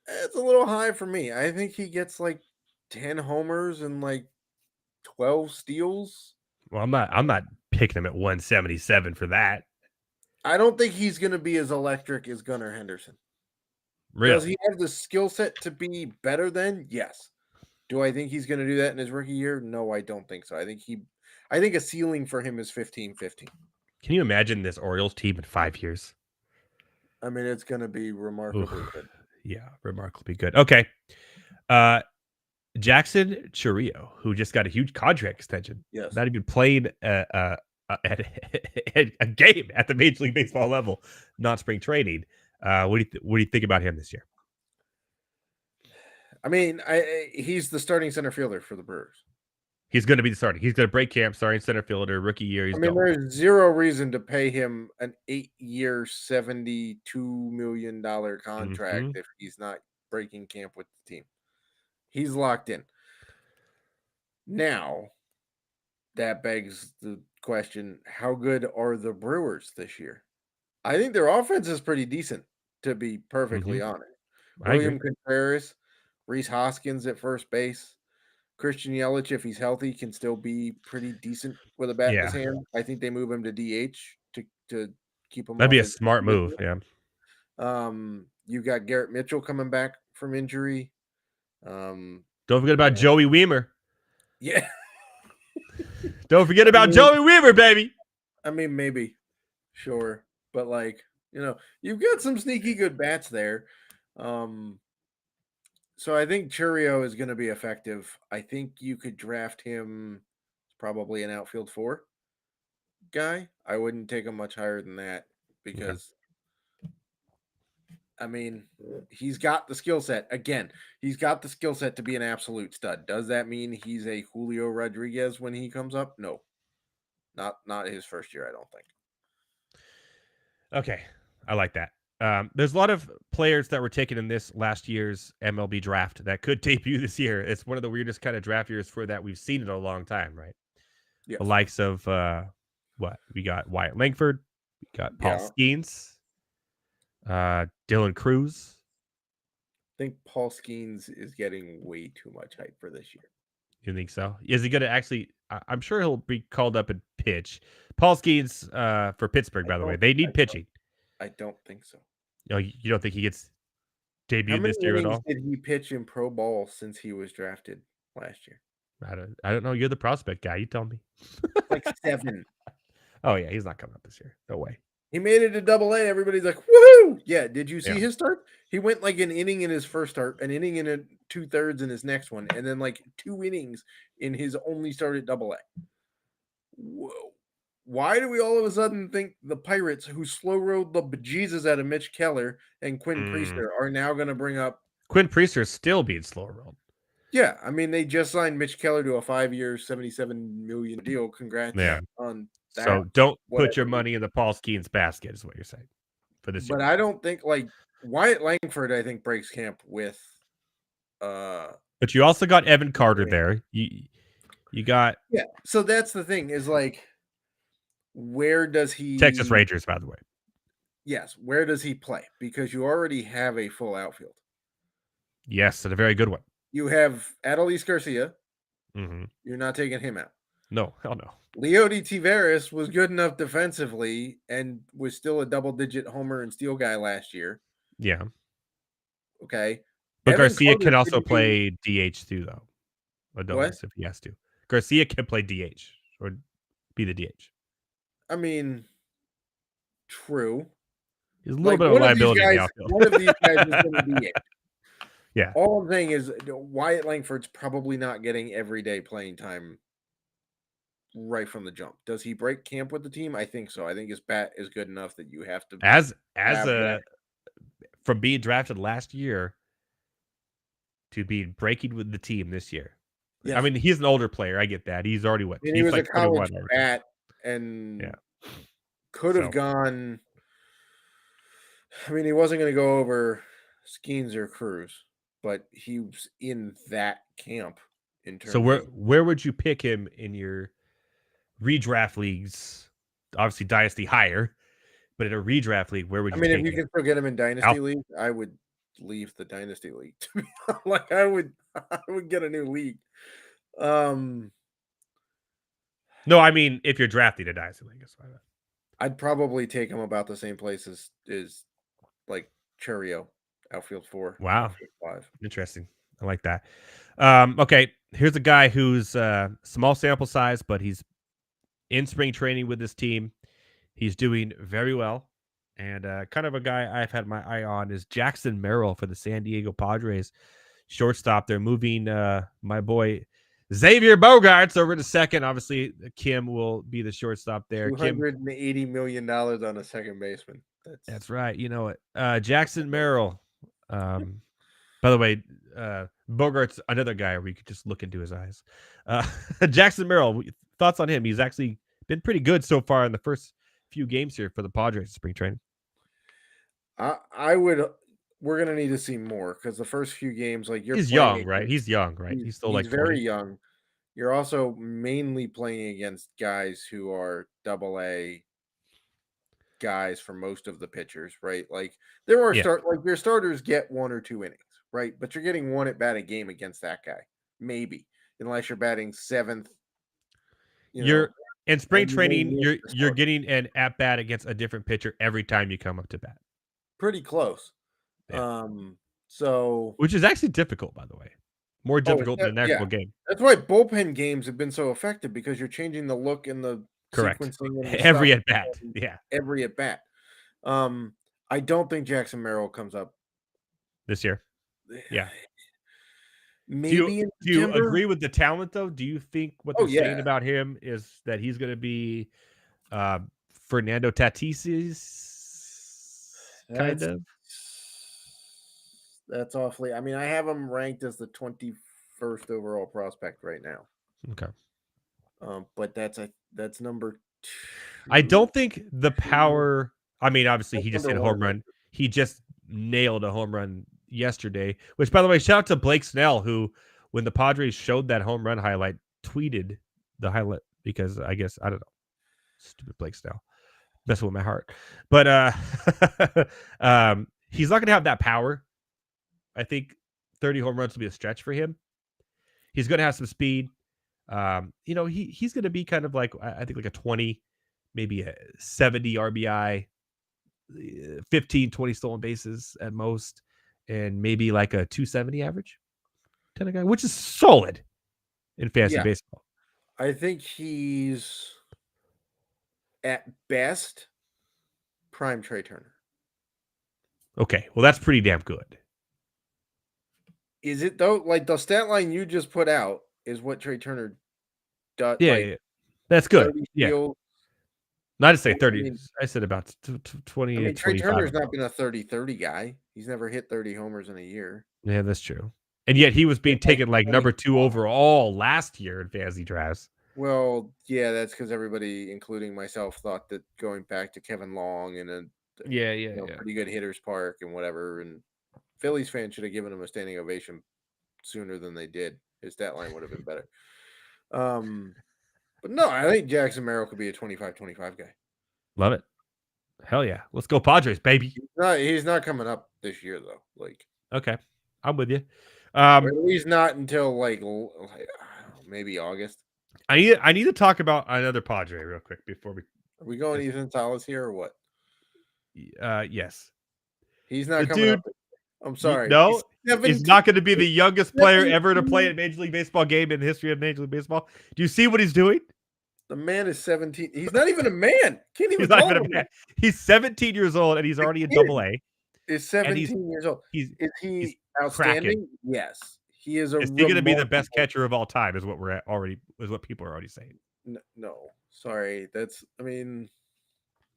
It's a little high for me. I think he gets like 10 homers and like 12 steals. Well, I'm not picking him at 177 for that. I don't think he's going to be as electric as Gunnar Henderson. Really? Does he have the skill set to be better than? Yes. Do I think he's going to do that in his rookie year? No, I don't think so. I think a ceiling for him is 15-15. Can you imagine this Orioles team in 5 years? I mean, it's going to be remarkably good. Yeah, remarkably good. Okay. Jackson Chourio, who just got a huge contract extension. Yes. Not even played a game at the Major League Baseball level, not spring training. What do you think about him this year? I mean, he's the starting center fielder for the Brewers. He's going to be the starting. He's going to break camp, starting center fielder, rookie year. He's there's zero reason to pay him an 8-year, $72 million contract if he's not breaking camp with the team. He's locked in. Now, that begs the question, how good are the Brewers this year? I think their offense is pretty decent, to be perfectly honest. William Contreras, Rhys Hoskins at first base. Christian Yelich, if he's healthy, can still be pretty decent with a bat in his hand. I think they move him to DH to keep him. That'd be a smart move. Yeah. You got Garrett Mitchell coming back from injury. Don't forget about Joey Wiemer. Yeah. Don't forget about Joey Wiemer, baby. I mean, maybe, sure, but you've got some sneaky good bats there. So I think Chourio is going to be effective. I think you could draft him probably an outfield 4 guy. I wouldn't take him much higher than that because, I mean, he's got the skill set. Again, he's got the skill set to be an absolute stud. Does that mean he's a Julio Rodriguez when he comes up? No. Not his first year, I don't think. Okay. I like that. There's a lot of players that were taken in this last year's MLB draft that could debut this year. It's one of the weirdest kind of draft years for that we've seen in a long time, right? Yes. The likes of we got Wyatt Langford, we got Paul Skeens, Dylan Cruz. I think Paul Skeens is getting way too much hype for this year. You think so? Is he going to actually? I'm sure he'll be called up and pitch. Paul Skeens for Pittsburgh, by the way. They need pitching. I don't think so. No, you don't think he gets debuted this year at all? Did he pitch in pro ball since he was drafted last year? I don't know. You're the prospect guy. You tell me. Like 7. Oh yeah, he's not coming up this year. No way. He made it to Double-A. Everybody's like, woohoo! Yeah. Did you see his start? He went like an inning in his first start, an inning in 2/3 in his next one, and then like 2 innings in his only start at Double-A. Whoa. Why do we all of a sudden think the Pirates, who slow rode the bejesus out of Mitch Keller and Quinn Priester, are now going to bring up Quinn Priester is still being slow rolled? Yeah, I mean they just signed Mitch Keller to a 5-year, $77 million deal. Congrats on that. So don't put your money in the Paul Skeens basket, is what you're saying for this year. But I don't think Wyatt Langford, I think, breaks camp with. But you also got Evan Carter there. You got So that's the thing is where does he Texas Rangers, by the way? Yes, where does he play? Because you already have a full outfield. Yes, and a very good one. You have Adolis Garcia. Mm-hmm. You're not taking him out. No, hell no. Leody Taveras was good enough defensively and was still a double-digit homer and steal guy last year. Yeah. Okay. But Evan Garcia Carter can also play DH too, though. What? If he has to. Garcia can play DH or be the DH. I mean, true. He's a little bit of a liability in the outfield. One of these guys is going to be it. Yeah. All I'm saying is Wyatt Langford's probably not getting everyday playing time right from the jump. Does he break camp with the team? I think so. I think his bat is good enough that you have to As have that. from being drafted last year to be breaking with the team this year. I Yes. mean, he's an older player. I get that. He's already what? And he He's was a like 21 college already. bat and Yeah. could have So gone. I mean, he wasn't going to go over Skeens or Cruz, but he was in that camp in so terms of. where would you pick him in your redraft leagues? Obviously, dynasty higher, but in a redraft league, where would I you mean, if take you him? can still get him in dynasty league, I would leave the dynasty league. Like I would get a new league. No, I mean if you're drafting a dynasty league, that's fine. I'd probably take him about the same place as like Churio, outfield 4, Wow, outfield 5. interesting. I like that. Okay, here's a guy who's small sample size, but he's in spring training with this team. He's doing very well. And kind of a guy I've had my eye on is Jackson Merrill for the San Diego Padres. Shortstop. They're moving my boy Xavier Bogaerts over to second. Obviously, Kim will be the shortstop there. Kim, $280 million on a second baseman. that's right. You know it. Jackson Merrill. By the way, Bogart's another guy where you could just look into his eyes. Jackson Merrill, thoughts on him? He's actually been pretty good so far in the first few games here for the Padres spring training. I would. We're gonna need to see more because the first few games, like He's young, right? He's young, right? He's still like very 20. young. You're also mainly playing against guys who are AA guys for most of the pitchers, right? Like there are Yeah. your starters get 1 or 2 innings, right? But you're getting 1 at bat a game against that guy, maybe, unless you're batting 7th. You're in spring and you may training, miss the you're starter. getting an at bat against a different pitcher every time you come up to bat. Pretty close. Yeah. So Which is actually difficult, by the way. More difficult than an actual game. That's why bullpen games have been so effective because you're changing the look and the Correct. sequencing and the Every stuff at bat. Yeah. every at bat. I don't think Jackson Merrill comes up This year. Yeah. maybe in Do you September. agree with the talent though? Do you think what they're saying about him is that he's going to be Fernando Tatis's kind of? That's awfully. I mean, I have him ranked as the 21st overall prospect right now. Okay. But that's number 2. I don't think the power. I mean, obviously, he just hit a home Right? run. He just nailed a home run yesterday. Which, by the way, shout out to Blake Snell, who, when the Padres showed that home run highlight, tweeted the highlight because I guess I don't know, stupid Blake Snell, messing with my heart. But he's not going to have that power. I think 30 home runs will be a stretch for him. He's going to have some speed. He's going to be kind of like, I think like a 20, maybe a 70 RBI, 15, 20 stolen bases at most, and maybe like a 270 average kind of guy, which is solid in fantasy baseball. I think he's at best prime Trey Turner. Okay, well, that's pretty damn good. Is it though? Like the stat line you just put out is what Trey Turner does. Yeah, that's good. Yeah. Steals. Not to say 30. I said about 20 I mean, Trey 25. Turner's not been a 30-30 guy. He's never hit 30 homers in a year. Yeah, that's true. And yet he was being taken like number 2 overall last year in fantasy drafts. Well, yeah, that's because everybody, including myself, thought that going back to Kevin Long and a pretty good hitter's park and whatever, and Phillies fans should have given him a standing ovation sooner than they did. His stat line would have been better. But no, I think Jackson Merrill could be a 25-25 guy. Love it. Hell yeah. Let's go Padres, baby. He's not coming up this year though. Okay. I'm with you. At least not until maybe August. I need to talk about another Padre real quick before we. Are we going Ethan Salas here or what? Yes. He's not coming up. I'm sorry. No, he's not going to be the youngest player ever to play a Major League Baseball game in the history of Major League Baseball. Do you see what he's doing? The man is 17. He's not even a man. Can't even. He's not even a man. He's 17 years old and he's already in AA. Is 17 years old. Is he outstanding? Cracking. Yes. He is. Is he going to be the best catcher of all time? Is what people are already saying. No, sorry.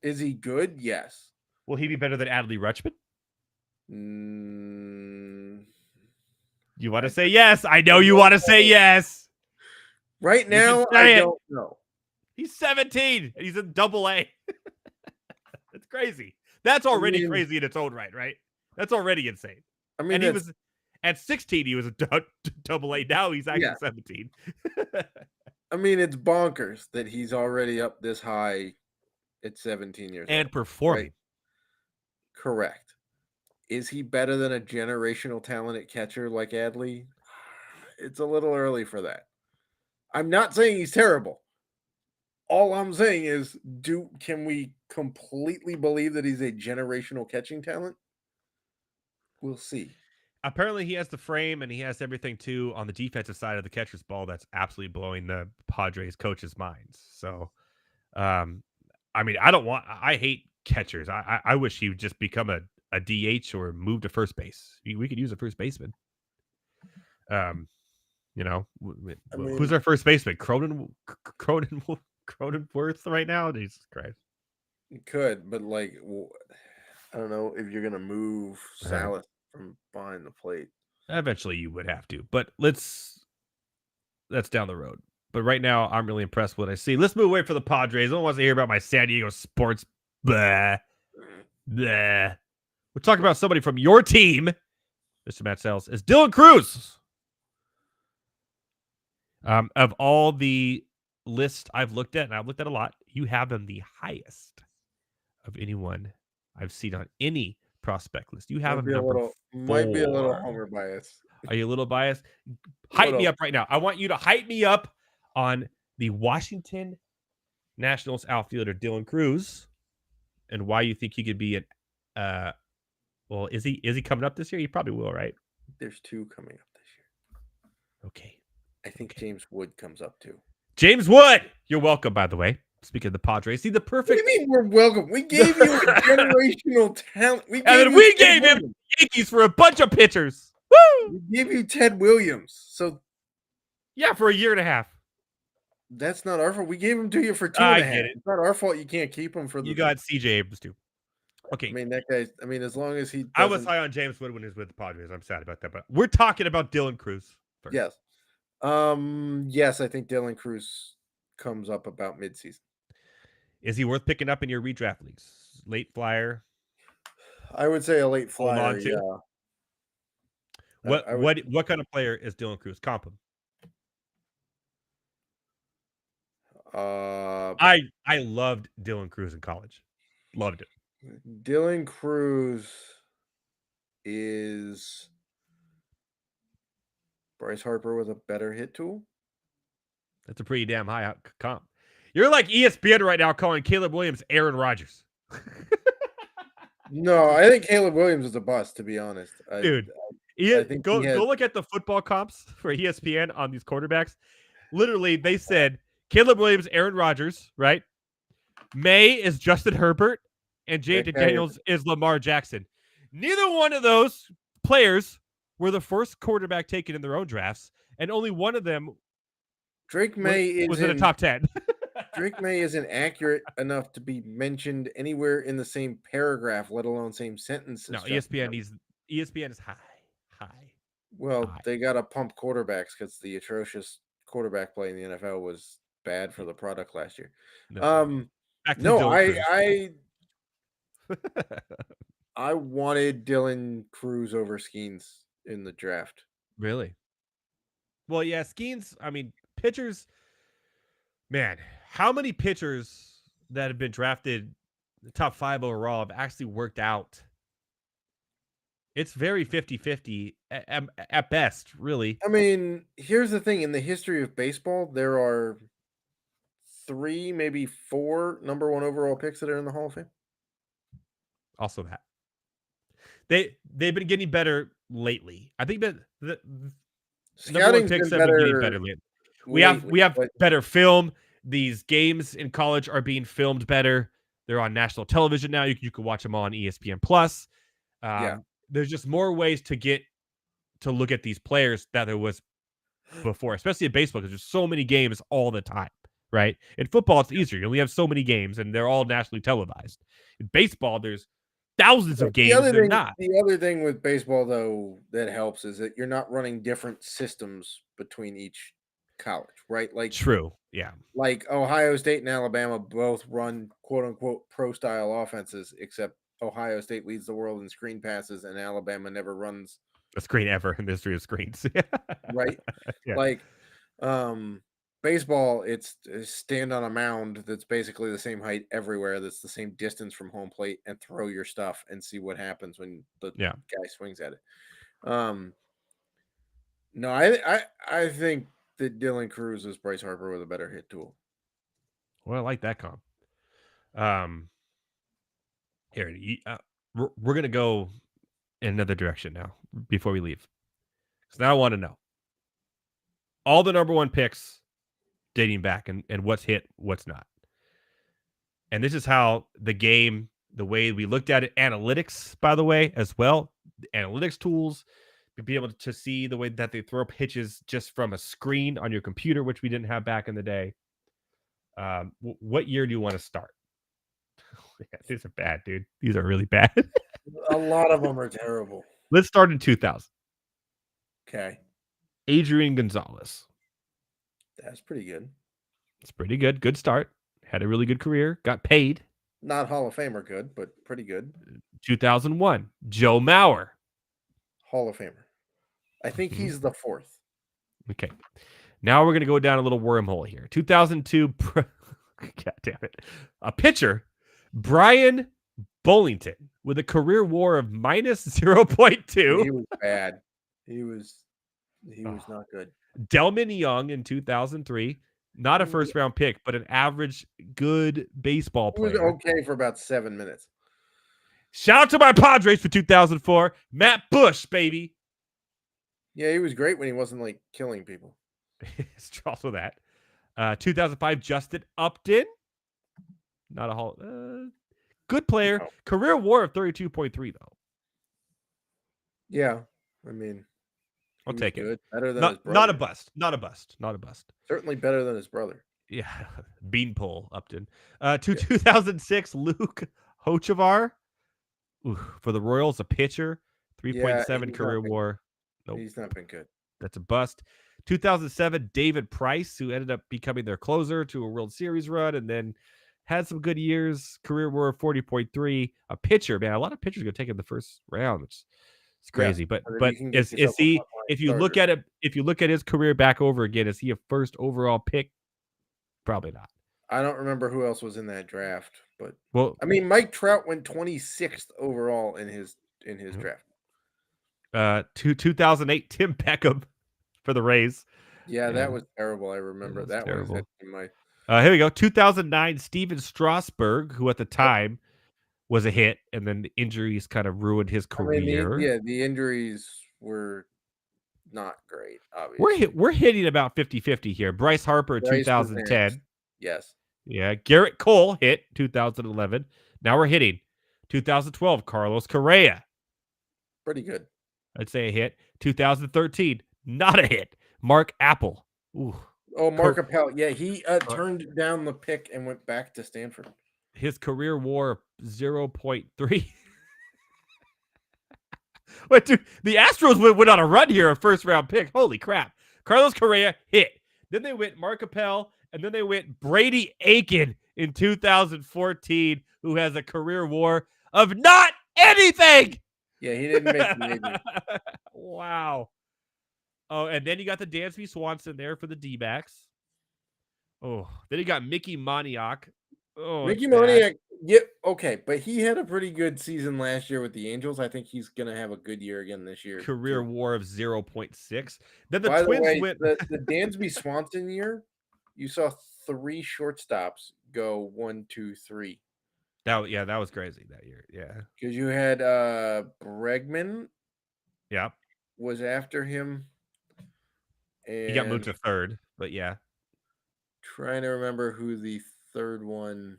Is he good? Yes. Will he be better than Adley Rutschman? Mm, You want to I say yes? I know don't you want to know. say yes. Right You can now, I say it. don't know. He's 17 and he's in Double A. That's crazy. That's already crazy in its own right? That's already insane. I mean, And he was at 16. He was a Double A. Now he's actually Yeah. 17. I mean, it's bonkers that he's already up this high at 17 years old. And performing. Right? Correct. Is he better than a generational talent at catcher like Adley? It's a little early for that. I'm not saying he's terrible. All I'm saying is, can we completely believe that he's a generational catching talent? We'll see. Apparently, he has the frame and he has everything too on the defensive side of the catcher's ball that's absolutely blowing the Padres coaches' minds. So, I mean, I hate catchers. I wish he would just become a DH or move to first base. We could use a first baseman. You know, who's our first baseman? Cronenworth right now? Jesus Christ. You could, but like, I don't know if you're gonna move Salas from behind the plate. Eventually, you would have to, but that's down the road. But right now, I'm really impressed with what I see. Let's move away from the Padres. No one wants to hear about my San Diego sports. Blah. Blah. We're talking about somebody from your team, Mr. Matt Selz, is Dylan Cruz. Of all the lists I've looked at, and I've looked at a lot, you have him the highest of anyone I've seen on any prospect list. You have him number 4. Might be a little homer bias. Are you a little biased? Hype me up right now. I want you to hype me up on the Washington Nationals outfielder Dylan Cruz and why you think he could be an well, is he coming up this year? He probably will, right? There's 2 coming up this year. Okay. I think James Wood comes up too. James Wood! You're welcome, by the way. Speaking of the Padres, see the perfect. What do you mean we're welcome? We gave you a generational talent. We gave him Yankees for a bunch of pitchers. Woo! We gave you Ted Williams. So yeah, for a year and a half. That's not our fault. We gave him to you for 2.5. Get it. It's not our fault you can't keep him for You got CJ Abrams too. Okay. I mean, that guy, as long as he I was high on James Wood when he was with the Padres. I'm sad about that, but we're talking about Dylan Cruz first. Yes. Yes, I think Dylan Cruz comes up about midseason. Is he worth picking up in your redraft leagues? Late flyer? I would say a late flyer, yeah. What kind of player is Dylan Cruz? Comp him. I loved Dylan Cruz in college. Loved it. Dylan Cruz is Bryce Harper with a better hit tool. That's a pretty damn high comp. You're like ESPN right now calling Caleb Williams Aaron Rodgers. No, I think Caleb Williams is a bust, to be honest. Dude, go look at the football comps for ESPN on these quarterbacks. Literally, they said Caleb Williams, Aaron Rodgers, right? May is Justin Herbert, and Jaden Daniels is Lamar Jackson. Neither one of those players were the first quarterback taken in their own drafts, and only one of them Drake May was in the top 10. Drake May isn't accurate enough to be mentioned anywhere in the same paragraph, let alone same sentence. No, ESPN is high. Well, they got to pump quarterbacks because the atrocious quarterback play in the NFL was bad for the product last year. I wanted Dylan Cruz over Skeens in the draft. Really? Well, yeah, Skeens, I mean, pitchers, man, how many pitchers that have been drafted the top 5 overall have actually worked out? It's very 50-50 at best, really. I mean, here's the thing. In the history of baseball, there are 3, maybe 4 number 1 overall picks that are in the Hall of Fame. Also that. They've been getting better lately. I think that the number 1 picks have been getting better lately. We have better film. These games in college are being filmed better. They're on national television now. You can watch them on ESPN Plus. There's just more ways to look at these players that there was before, especially in baseball, because there's so many games all the time. right? In football, it's easier. You only have so many games, and they're all nationally televised. In baseball, there's thousands of games. They're not. The other thing with baseball, though, that helps is that you're not running different systems between each college, right? True. Yeah. Like Ohio State and Alabama both run quote unquote pro style offenses, except Ohio State leads the world in screen passes and Alabama never runs A screen ever in the history of screens. right. Yeah. Like baseball, it's stand on a mound that's basically the same height everywhere, that's the same distance from home plate, and throw your stuff and see what happens when the Yeah. guy swings at it. No, I think that Dylan Cruz is Bryce Harper with a better hit tool. Well, I like that comp. Here, we're gonna go in another direction now before we leave. So now I want to know all the number one picks dating back and what's hit, what's not. And this is how the game, the way we looked at it, analytics, by the way, as well, the analytics tools, to be able to see the way that they throw pitches just from a screen on your computer, which we didn't have back in the day. What year do you want to start? These are bad, dude. These are really bad. A lot of them are terrible. Let's start in 2000. Okay. Adrian Gonzalez. That's pretty good. It's pretty good. Good start. Had a really good career. Got paid. Not Hall of Famer good, but pretty good. 2001. Joe Mauer. Hall of Famer. I think he's the fourth. Okay. Now we're going to go down a little wormhole here. 2002. God damn it. A pitcher, Brian Bullington, with a career WAR of minus 0.2. He was bad. He was not good. Delman Young in 2003. Not a first round pick, but an average good baseball player. He was okay for about 7 minutes. Shout out to my Padres for 2004. Matt Bush, baby. Yeah, he was great when he wasn't like killing people. It's also that. 2005, Justin Upton. Not a Hall. Good player. No. Career WAR of 32.3, though. Yeah. I mean, I'll take it. Better than his brother. Not a bust. Not a bust. Not a bust. Certainly better than his brother. Yeah. Beanpole Upton. 2006, Luke Hochevar. For the Royals, a pitcher. 3.7 career WAR. Nope. He's not been good. That's a bust. 2007, David Price, who ended up becoming their closer to a World Series run and then had some good years. Career WAR 40.3. A pitcher, man. A lot of pitchers go take in the first round, which is crazy. Yeah, but is he? If you look at it, if you look at his career back over again, is he a first overall pick? Probably not. I don't remember who else was in that draft, but well, I mean, Mike Trout went 26th overall in his draft. 2008, Tim Beckham for the Rays. Yeah, that was terrible. I remember that terrible. Was in my. Here we go. 2009, Steven Strasburg, who at the time was a hit, and then the injuries kind of ruined his career. I mean, the injuries were not great, obviously. We're hitting about 50-50 here. Bryce Harper, 2010. Yes. Yeah. Garrett Cole hit 2011. Now we're hitting 2012, Carlos Correa. Pretty good. I'd say a hit. 2013, not a hit. Mark Apple. Ooh. Oh, Mark Appel. Yeah, he turned down the pick and went back to Stanford. His career WAR 0.3. Wait, dude, the Astros went on a run here, a first-round pick. Holy crap. Carlos Correa hit. Then they went Mark Appel, and then they went Brady Aiken in 2014, who has a career WAR of not anything. Yeah, he didn't make the major. Wow. Oh, and then you got the Dansby Swanson there for the D-backs. Oh, then you got Mickey Moniak. Oh, Mickey Moniak, yeah, okay, but he had a pretty good season last year with the Angels. I think he's going to have a good year again this year. Career WAR of 0.6. Then the Twins went the Dansby Swanson year. You saw 3 shortstops go 1, 2, 3. That was crazy that year. Yeah, because you had Bregman. Yeah, was after him. And he got moved to third, but yeah. Trying to remember who the third one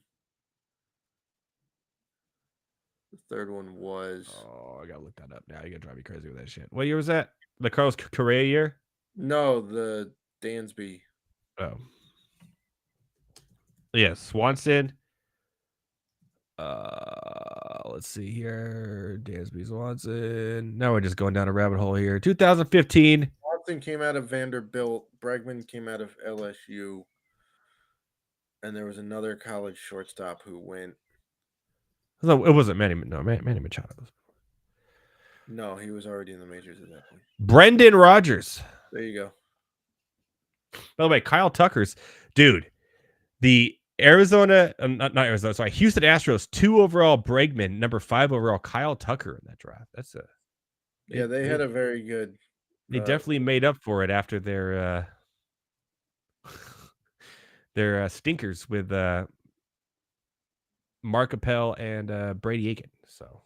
was. Oh, I gotta look that up now. You're gonna drive me crazy with that shit. What year was that? The Carlos Correa year? No, the Dansby. Oh. Yeah, Swanson. Let's see here. Dansby Swanson. Now we're just going down a rabbit hole here. 2015. Watson came out of Vanderbilt. Bregman came out of LSU. And there was another college shortstop who went. No, it wasn't Manny. No, Manny Machado. No, he was already in the majors at that point. Brendan Rodgers. There you go. By the way, Kyle Tucker's dude. The Arizona, not Arizona, sorry, Houston Astros 2 overall Bregman, number 5 overall Kyle Tucker in that draft. That's a They had a very good. They definitely made up for it after their their stinkers with Mark Appel and Brady Aiken. So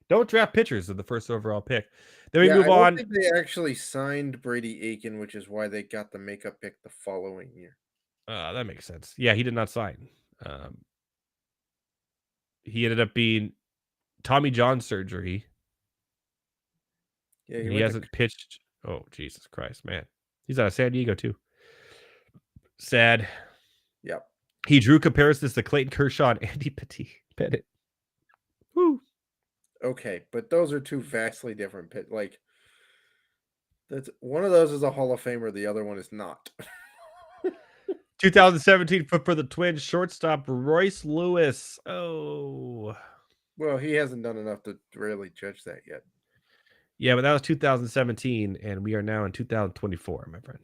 don't draft pitchers of the first overall pick. Then we move on. I think they actually signed Brady Aiken, which is why they got the makeup pick the following year. That makes sense. Yeah, he did not sign. He ended up being Tommy John surgery. Yeah, he hasn't pitched. Oh, Jesus Christ, man. He's out of San Diego, too. Sad. Yep. He drew comparisons to Clayton Kershaw and Andy Pettit. Woo. Okay, but those are two vastly different pit. Like, that's one of those is a Hall of Famer, the other one is not. 2017 for the Twins shortstop Royce Lewis. Oh. Well, he hasn't done enough to really judge that yet. Yeah, but that was 2017, and we are now in 2024, my friend.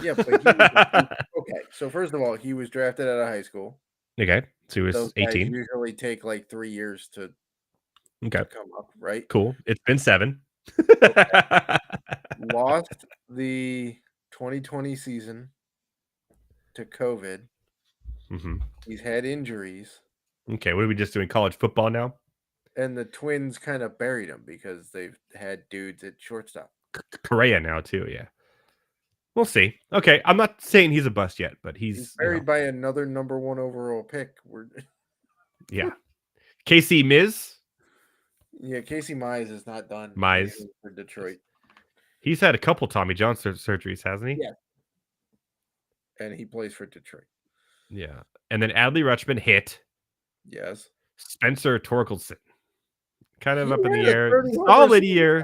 Yeah, but okay. So first of all, he was drafted out of high school. Okay, so he was Those 18. guys usually take like 3 years to come up, right? Cool. It's been 7. Okay. Lost the 2020 season to COVID. Mm-hmm. He's had injuries. Okay, what are we just doing? College football now? And the Twins kind of buried him because they've had dudes at shortstop. Correa now too, yeah. We'll see. Okay, I'm not saying he's a bust yet, but he's buried by another number 1 overall pick. Yeah. Casey Mize? Yeah, Casey Mize is not done. Mize for Detroit. He's had a couple Tommy John surgeries, hasn't he? Yeah. And he plays for Detroit. Yeah. And then Adley Rutschman hit. Yes. Spencer Torkelson. Kind of up in the air. Solid year.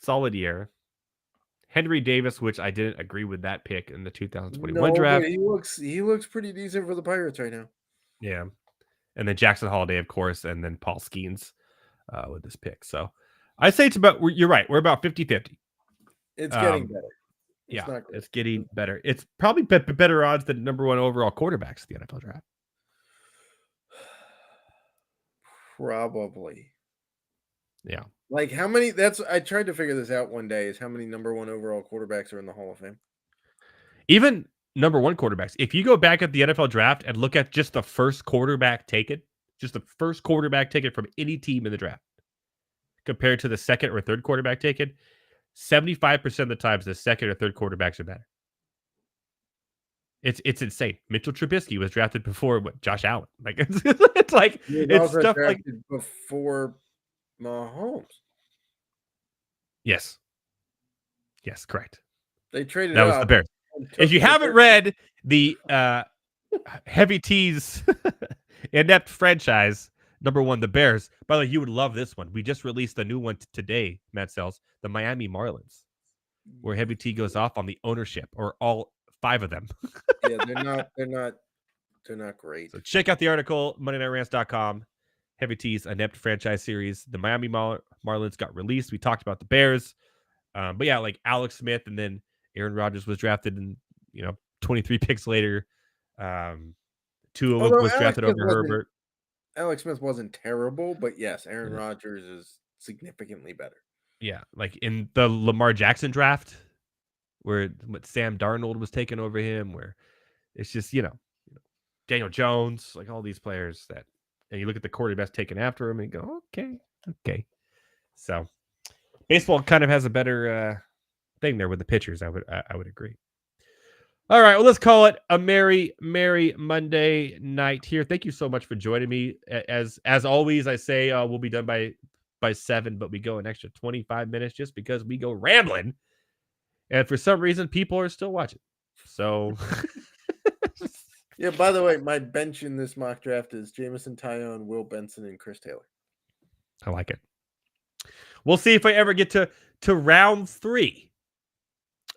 Solid year. Henry Davis, which I didn't agree with that pick in the 2021 draft. But he looks pretty decent for the Pirates right now. Yeah. And then Jackson Holiday, of course, and then Paul Skeens with this pick. So I say it's about, you're right, we're about 50-50. It's getting better. It's getting better. It's probably better odds than number 1 overall quarterbacks in the NFL draft. Probably. Yeah. Like how many? I tried to figure this out one day. Is how many number 1 overall quarterbacks are in the Hall of Fame? Even number 1 quarterbacks. If you go back at the NFL draft and look at just the first quarterback taken, from any team in the draft, compared to the second or third quarterback taken, 75% of the times the second or third quarterbacks are better. It's insane. Mitchell Trubisky was drafted before Josh Allen. Like it's like it's stuff like before Mahomes. Yes, correct. They traded that was the Bears. If you haven't read the Heavy T's Inept Franchise, number 1, the Bears. By the way, you would love this one. We just released a new one today, Matt Selz, the Miami Marlins, where Heavy T goes off on the ownership, or all 5 of them. Yeah, they're not great. So check out the article, MondayNightRants.com. Heavy T's Inept Franchise series. The Miami Marlins got released. We talked about the Bears. But yeah, like Alex Smith, and then Aaron Rodgers was drafted, and 23 picks later. Tua was drafted over Herbert. Alex Smith wasn't terrible, but yes, Aaron Rodgers is significantly better. Yeah, like in the Lamar Jackson draft, where Sam Darnold was taken over him, where it's just Daniel Jones, like all these players that, and you look at the quarterbacks taken after him and you go, okay. So baseball kind of has a better thing there with the pitchers. I would agree. All right, well, let's call it a merry Monday night here. Thank you so much for joining me. As always, I say we'll be done by 7, but we go an extra 25 minutes just because we go rambling, and for some reason, people are still watching. So Yeah, by the way, my bench in this mock draft is Jamison Tyone, Will Benson, and Chris Taylor. I like it. We'll see if I ever get to round 3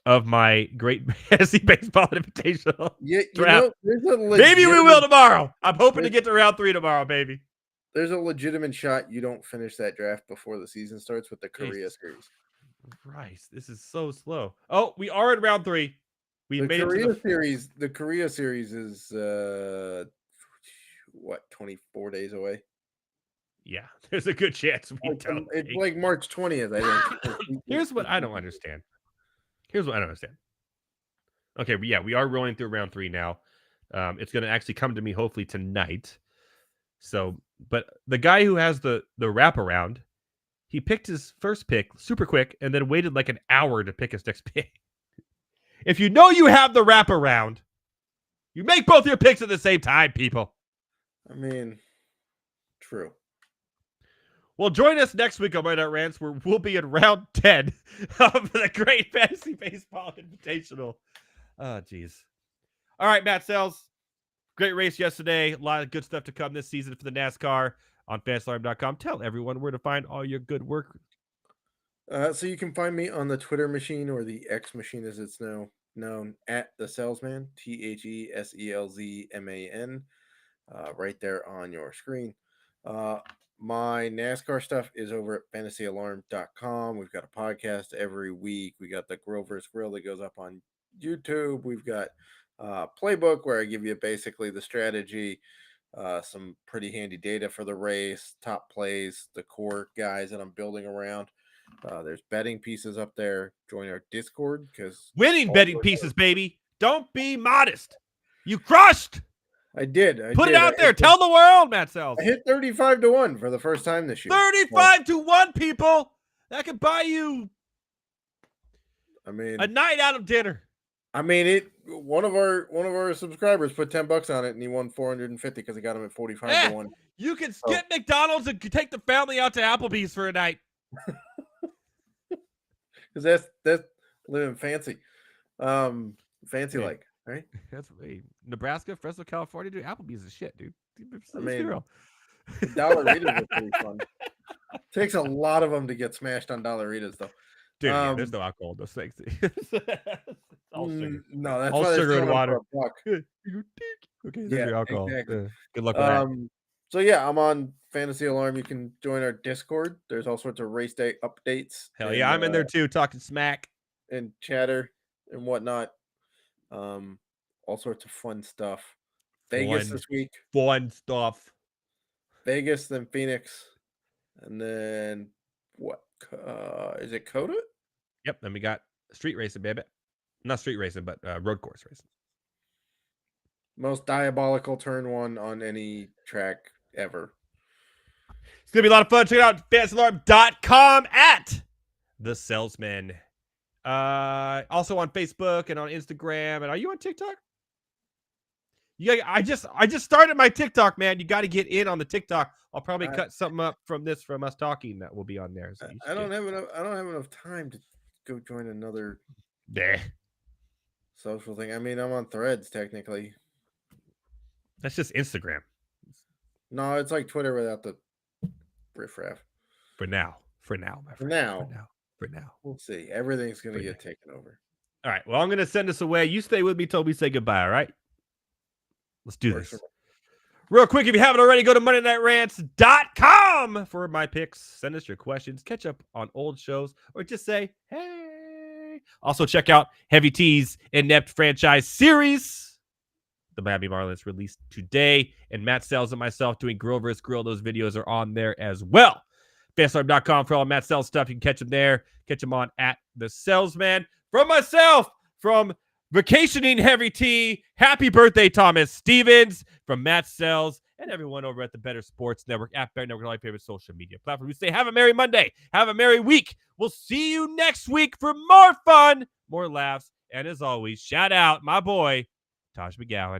of my Great Fantasy Baseball Invitational Yeah, draft. there's a Maybe we will tomorrow. I'm hoping to get to round 3 tomorrow, baby. There's a legitimate shot you don't finish that draft before the season starts with the Korea series. Christ, this is so slow. Oh, we are in round 3. We made it to the series. The Korea series is 24 days away. Yeah, there's a good chance we don't. It's like March 20th, I think. Here's what I don't understand. Okay, but yeah, we are rolling through round 3 now. It's going to actually come to me hopefully tonight. So, but the guy who has the wraparound, he picked his first pick super quick and then waited like an hour to pick his next pick. If you know you have the wraparound, you make both your picks at the same time, people. I mean, true. Well, join us next week on My Night Rants, where we'll be in round 10 of the Great Fantasy Baseball Invitational. Oh, geez. All right, Matt Selz. Great race yesterday. A lot of good stuff to come this season for the NASCAR on FantasyAlarm.com. Tell everyone where to find all your good work. So you can find me on the Twitter machine, or the X machine as it's now known, at the Salesman, TheSelzman, right there on your screen. My NASCAR stuff is over at FantasyAlarm.com. We've got a podcast every week. We got the Grover's Grill that goes up on YouTube. We've got Playbook, where I give you basically the strategy, some pretty handy data for the race, top plays, the core guys that I'm building around. There's betting pieces up there. Join our Discord, because winning betting pieces, baby. Don't be modest. You crushed. I did. Put it out there. Tell the world, Matt Selz. I hit 35-1 for the first time this year. 35-1, people. That could buy you. I mean, a night out of dinner. I mean, one of our subscribers put $10 on it, and he won 450 because he got him at 45-1. You can skip McDonald's and take the family out to Applebee's for a night. Because that's living fancy, like, right? That's Nebraska, Fresno, California, dude. Applebee's is shit, dude. I mean, Dollaritas are pretty fun. Takes a lot of them to get smashed on Dollaritas, though. Dude, there's no alcohol in those things. All sugar. No, that's all why sugar and water. Okay, there's your alcohol. Exactly. Good luck with that. So yeah, I'm on Fantasy Alarm. You can join our Discord. There's all sorts of race day updates. Hell yeah, I'm in there too, talking smack and chatter and whatnot. All sorts of fun stuff. Vegas this week. Fun stuff. Vegas, then Phoenix, and then what? Is it Coda? Yep. Then we got street racing, baby. Not street racing, but road course racing. Most diabolical turn 1 on any track ever. It's going to be a lot of fun. Check it out, FantasyAlarm.com at The Salesman. Also on Facebook and on Instagram. And are you on TikTok? I just started my TikTok, man. You got to get in on the TikTok. I'll probably cut something up from us talking that will be on there. So I don't have enough time to go join another social thing. I mean, I'm on Threads technically. That's just Instagram. No, it's like Twitter without the riffraff. For now, my friend. For now. We'll see. Everything's going to get taken over. All right. Well, I'm going to send us away. You stay with me till we say goodbye, all right? Let's do this. Real quick, if you haven't already, go to MondayNightRants.com for my picks. Send us your questions, catch up on old shows, or just say, hey. Also, check out Heavy T's Inept Franchise series. The Miami Marlins released today, and Matt Selz and myself doing Grover's Grill. Those videos are on there as well. FantasyAlarm.com for all Matt Selz stuff. You can catch him there. Catch him on at The Salesman. From myself, from Vacationing Heavy T, happy birthday, Thomas Stevens. From Matt Selz and everyone over at the Better Sports Network, at Better Network, all your favorite social media platform. We say have a merry Monday. Have a merry week. We'll see you next week for more fun, more laughs, and as always, shout out my boy, Taj McGowan.